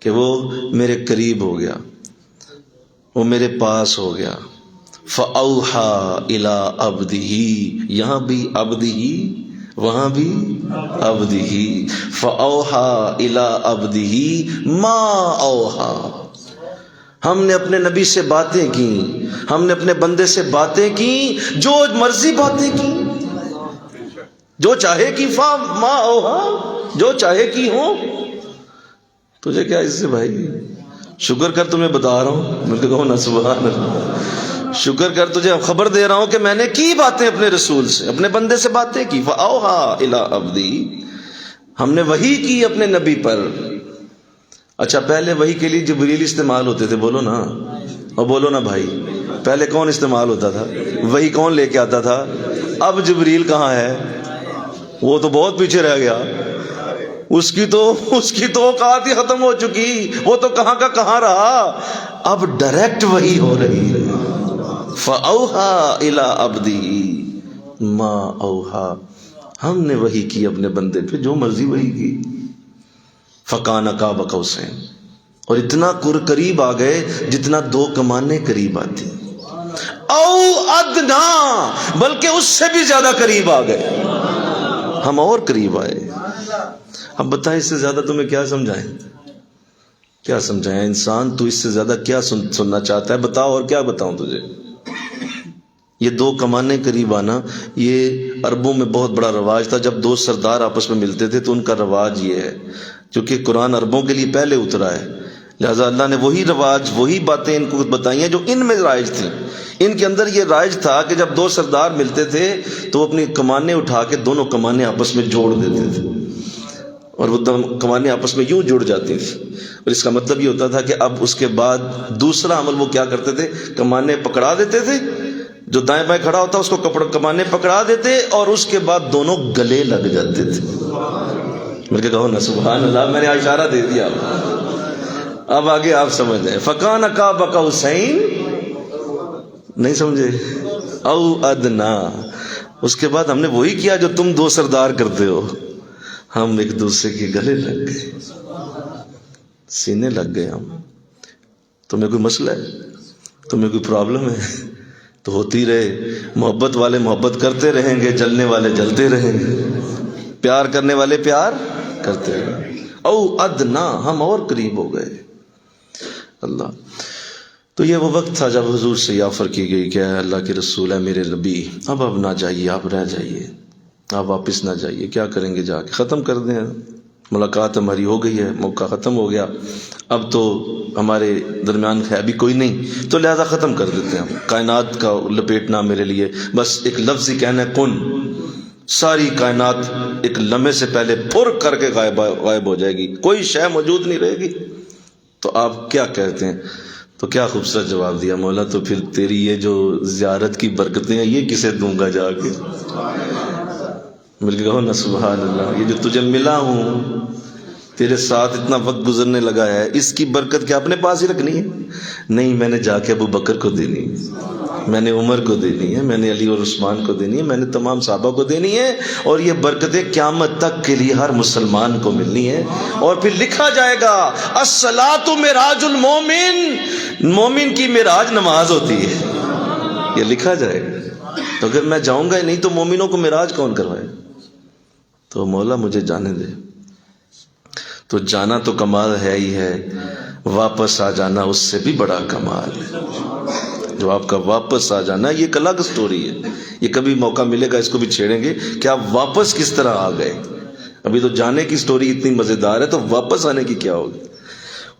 کہ وہ میرے قریب ہو گیا، وہ میرے پاس ہو گیا. فَأَوْحَى إِلَىٰ عَبْدِهِ، یہاں بھی عبدہ، وہاں بھی عبدہ. فَأَوْحَى إِلَىٰ عَبْدِهِ مَا أَوْحَى، ہم نے اپنے نبی سے باتیں کی، ہم نے اپنے بندے سے باتیں کی، جو مرضی باتیں کی، جو چاہے کی. مَا أَوْحَى، جو چاہے کی ہو. تجھے کیا اس سے بھائی، شکر کر، تمہیں بتا رہا ہوں. میں کہوں نا سبحان اللہ، شکر کر، تجھے خبر دے رہا ہوں کہ میں نے کی باتیں اپنے رسول سے، اپنے بندے سے باتیں کی. فَأَوْحَى إِلَىٰ عَبْدِهِ، ہم نے وحی کی اپنے نبی پر. اچھا، پہلے وحی کے لیے جبریل استعمال ہوتے تھے، بولو نا، اور بولو نا بھائی، پہلے کون استعمال ہوتا تھا؟ وحی کون لے کے آتا تھا؟ اب جبریل کہاں ہے؟ وہ تو بہت پیچھے رہ گیا، اس کی تو اوقات ہی ختم ہو چکی، وہ تو کہاں کا کہاں رہا. اب ڈائریکٹ وحی ہو رہی ہے. فَأَوْحَى إِلَىٰ عَبْدِهِ مَا أَوْحَى، ہم نے وحی کی اپنے بندے پہ جو مرضی وحی کی. فَكَانَ قَابَ قَوْسَيْنِ، اور اتنا قریب آ گئے جتنا دو کمانیں قریب آتی. او ادنا، بلکہ اس سے بھی زیادہ قریب آ گئے، ہم اور قریب آئے. اب بتائیں اس سے زیادہ تمہیں کیا سمجھائیں، کیا سمجھائیں انسان، تو اس سے زیادہ کیا سننا چاہتا ہے؟ بتاؤ، اور کیا بتاؤں تجھے. یہ دو کمانے قریب آنا، یہ عربوں میں بہت بڑا رواج تھا. جب دو سردار آپس میں ملتے تھے تو ان کا رواج یہ ہے، کیونکہ قرآن عربوں کے لیے پہلے اترا ہے، لہٰذا اللہ نے وہی رواج، وہی باتیں ان کو بتائی ہیں جو ان میں رائج تھیں. ان کے اندر یہ رائج تھا کہ جب دو سردار ملتے تھے تو وہ اپنی کمانیں اٹھا کے دونوں کمانیں آپس میں جوڑ دیتے تھے، اور وہ کمانیں آپس میں یوں جڑ جاتی تھی. اور اس کا مطلب یہ ہوتا تھا کہ اب اس کے بعد دوسرا عمل وہ کیا کرتے تھے، کمانیں پکڑا دیتے تھے، جو دائیں بائیں کھڑا ہوتا اس کو کمانیں پکڑا دیتے، اور اس کے بعد دونوں گلے لگ جاتے تھے. مل کے کہو نا سبحان اللہ، میں نے اشارہ دے دیا، اب آگے آپ سمجھ جائیں. فَكَانَ قَابَ قَوْسَيْنِ، نہیں سمجھے؟ او ادنا، اس کے بعد ہم نے وہی کیا جو تم دو سردار کرتے ہو، ہم ایک دوسرے کے گلے لگ گئے، سینے لگ گئے. ہم، تمہیں کوئی مسئلہ ہے، تمہیں کوئی پرابلم ہے تو ہوتی رہے. محبت والے محبت کرتے رہیں گے، جلنے والے جلتے رہیں گے، پیار کرنے والے پیار کرتے رہیں گے. او ادنا، ہم اور قریب ہو گئے. اللہ، تو یہ وہ وقت تھا جب حضور سے یہ آفر کی گئی کہ اے اللہ کے رسول، ہے میرے نبی، اب نہ جائیے، آپ رہ جائیے، آپ واپس نہ جائیے. کیا کریں گے جا کے؟ ختم کر دیں، ملاقات ہماری ہو گئی ہے، موقع ختم ہو گیا، اب تو ہمارے درمیان ہے بھی کوئی نہیں، تو لہذا ختم کر دیتے ہیں. کائنات کا لپیٹنا میرے لیے بس ایک لفظ ہی کہنا ہے، کن. ساری کائنات ایک لمحے سے پہلے پھر کر کے غائب ہو جائے گی، کوئی شے موجود نہیں رہے گی. تو آپ کیا کہتے ہیں؟ تو کیا خوبصورت جواب دیا، مولا تو پھر تیری یہ جو زیارت کی برکتیں ہیں یہ کسے دوں گا جا کے؟ مل کے کہو نا سبحان اللہ. یہ جو تجھے ملا ہوں، تیرے ساتھ اتنا وقت گزرنے لگا ہے، اس کی برکت کیا اپنے پاس ہی رکھنی ہے؟ نہیں، میں نے جا کے ابو بکر کو دینی ہے، میں نے عمر کو دینی ہے، میں نے علی اور عثمان کو دینی ہے، میں نے تمام صحابہ کو دینی ہے، اور یہ برکتیں قیامت تک کے لیے ہر مسلمان کو ملنی ہے. اور پھر لکھا جائے گا الصلاۃ معراج المومن، مومن کی معراج نماز ہوتی ہے، یہ لکھا جائے گا. تو اگر میں جاؤں گا ہی نہیں تو مومنوں کو معراج کون کروائے؟ تو مولا مجھے جانے دے. تو جانا تو کمال ہے ہی ہے، واپس آ جانا اس سے بھی بڑا کمال ہے. جو آپ کا واپس آ جانا، یہ ایک الگ سٹوری ہے، یہ کبھی موقع ملے گا اس کو بھی چھیڑیں گے کہ آپ واپس کس طرح آ گئے. ابھی تو جانے کی سٹوری اتنی مزیدار ہے، تو واپس آنے کی کیا ہوگی؟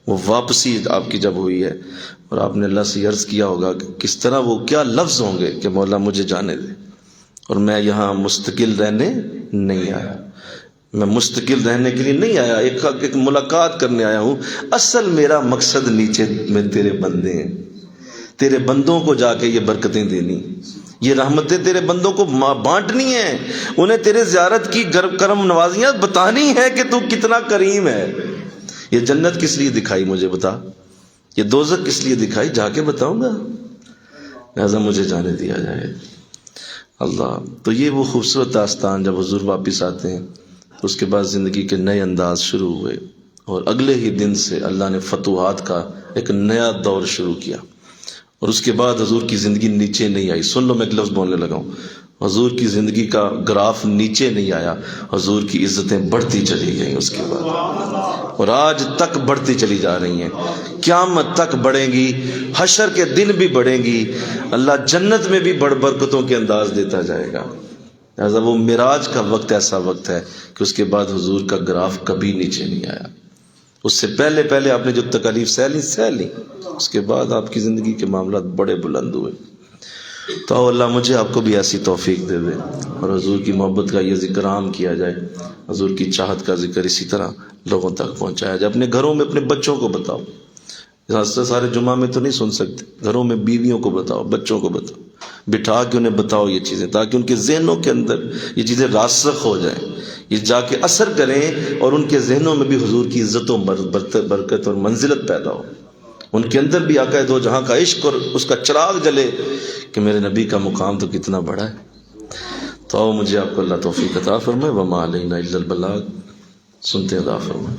وہ واپسی آپ کی جب ہوئی ہے اور آپ نے اللہ سے عرض کیا ہوگا کہ کس طرح وہ کیا لفظ ہوں گے کہ مولا مجھے جانے دے، اور میں یہاں مستقل رہنے نہیں آیا، میں مستقل رہنے کے لیے نہیں آیا، ایک ملاقات کرنے آیا ہوں. اصل میرا مقصد نیچے میں تیرے بندے ہیں، تیرے بندوں کو جا کے یہ برکتیں دینی، یہ رحمتیں تیرے بندوں کو بانٹنی ہیں، انہیں تیرے زیارت کی کرم نوازیاں بتانی ہے کہ تو کتنا کریم ہے۔ یہ جنت کس لیے دکھائی مجھے بتا، یہ دوزخ کس لیے دکھائی، جا کے بتاؤں گا، لہذا مجھے جانے دیا جائے۔ اللہ، تو یہ وہ خوبصورت داستان، جب حضور واپس آتے ہیں تو اس کے بعد زندگی کے نئے انداز شروع ہوئے، اور اگلے ہی دن سے اللہ نے فتوحات کا ایک نیا دور شروع کیا، اور اس کے بعد حضور کی زندگی نیچے نہیں آئی۔ سن لو، میں ایک لفظ بولنے لگا ہوں، حضور کی زندگی کا گراف نیچے نہیں آیا، حضور کی عزتیں بڑھتی چلی گئیں اس کے بعد، اور آج تک بڑھتی چلی جا رہی ہیں، قیامت تک بڑھیں گی، حشر کے دن بھی بڑھیں گی، اللہ جنت میں بھی برکتوں کے انداز دیتا جائے گا۔ لہٰذا وہ معراج کا وقت ایسا وقت ہے کہ اس کے بعد حضور کا گراف کبھی نیچے نہیں آیا۔ اس سے پہلے آپ نے جو تکالیف سہ لی، اس کے بعد آپ کی زندگی کے معاملات بڑے بلند ہوئے۔ تو اللہ مجھے آپ کو بھی ایسی توفیق دے دے، اور حضور کی محبت کا یہ ذکر عام کیا جائے، حضور کی چاہت کا ذکر اسی طرح لوگوں تک پہنچایا جائے۔ اپنے گھروں میں اپنے بچوں کو بتاؤ، سارے جمعہ میں تو نہیں سن سکتے، گھروں میں بیویوں کو بتاؤ، بچوں کو بتاؤ، بٹھا کے انہیں بتاؤ یہ چیزیں، تاکہ ان کے ذہنوں کے اندر یہ چیزیں راسخ ہو جائیں، یہ جا کے اثر کریں، اور ان کے ذہنوں میں بھی حضور کی عزت و برکت اور منزلت پیدا ہو، ان کے اندر بھی آقا دو جہاں کا عشق اور اس کا چراغ جلے کہ میرے نبی کا مقام تو کتنا بڑا ہے۔ تو مجھے آپ کو اللہ توفیق عطا فرمائے، وما علینا الا البلاغ، سنتے عطا فرمائے۔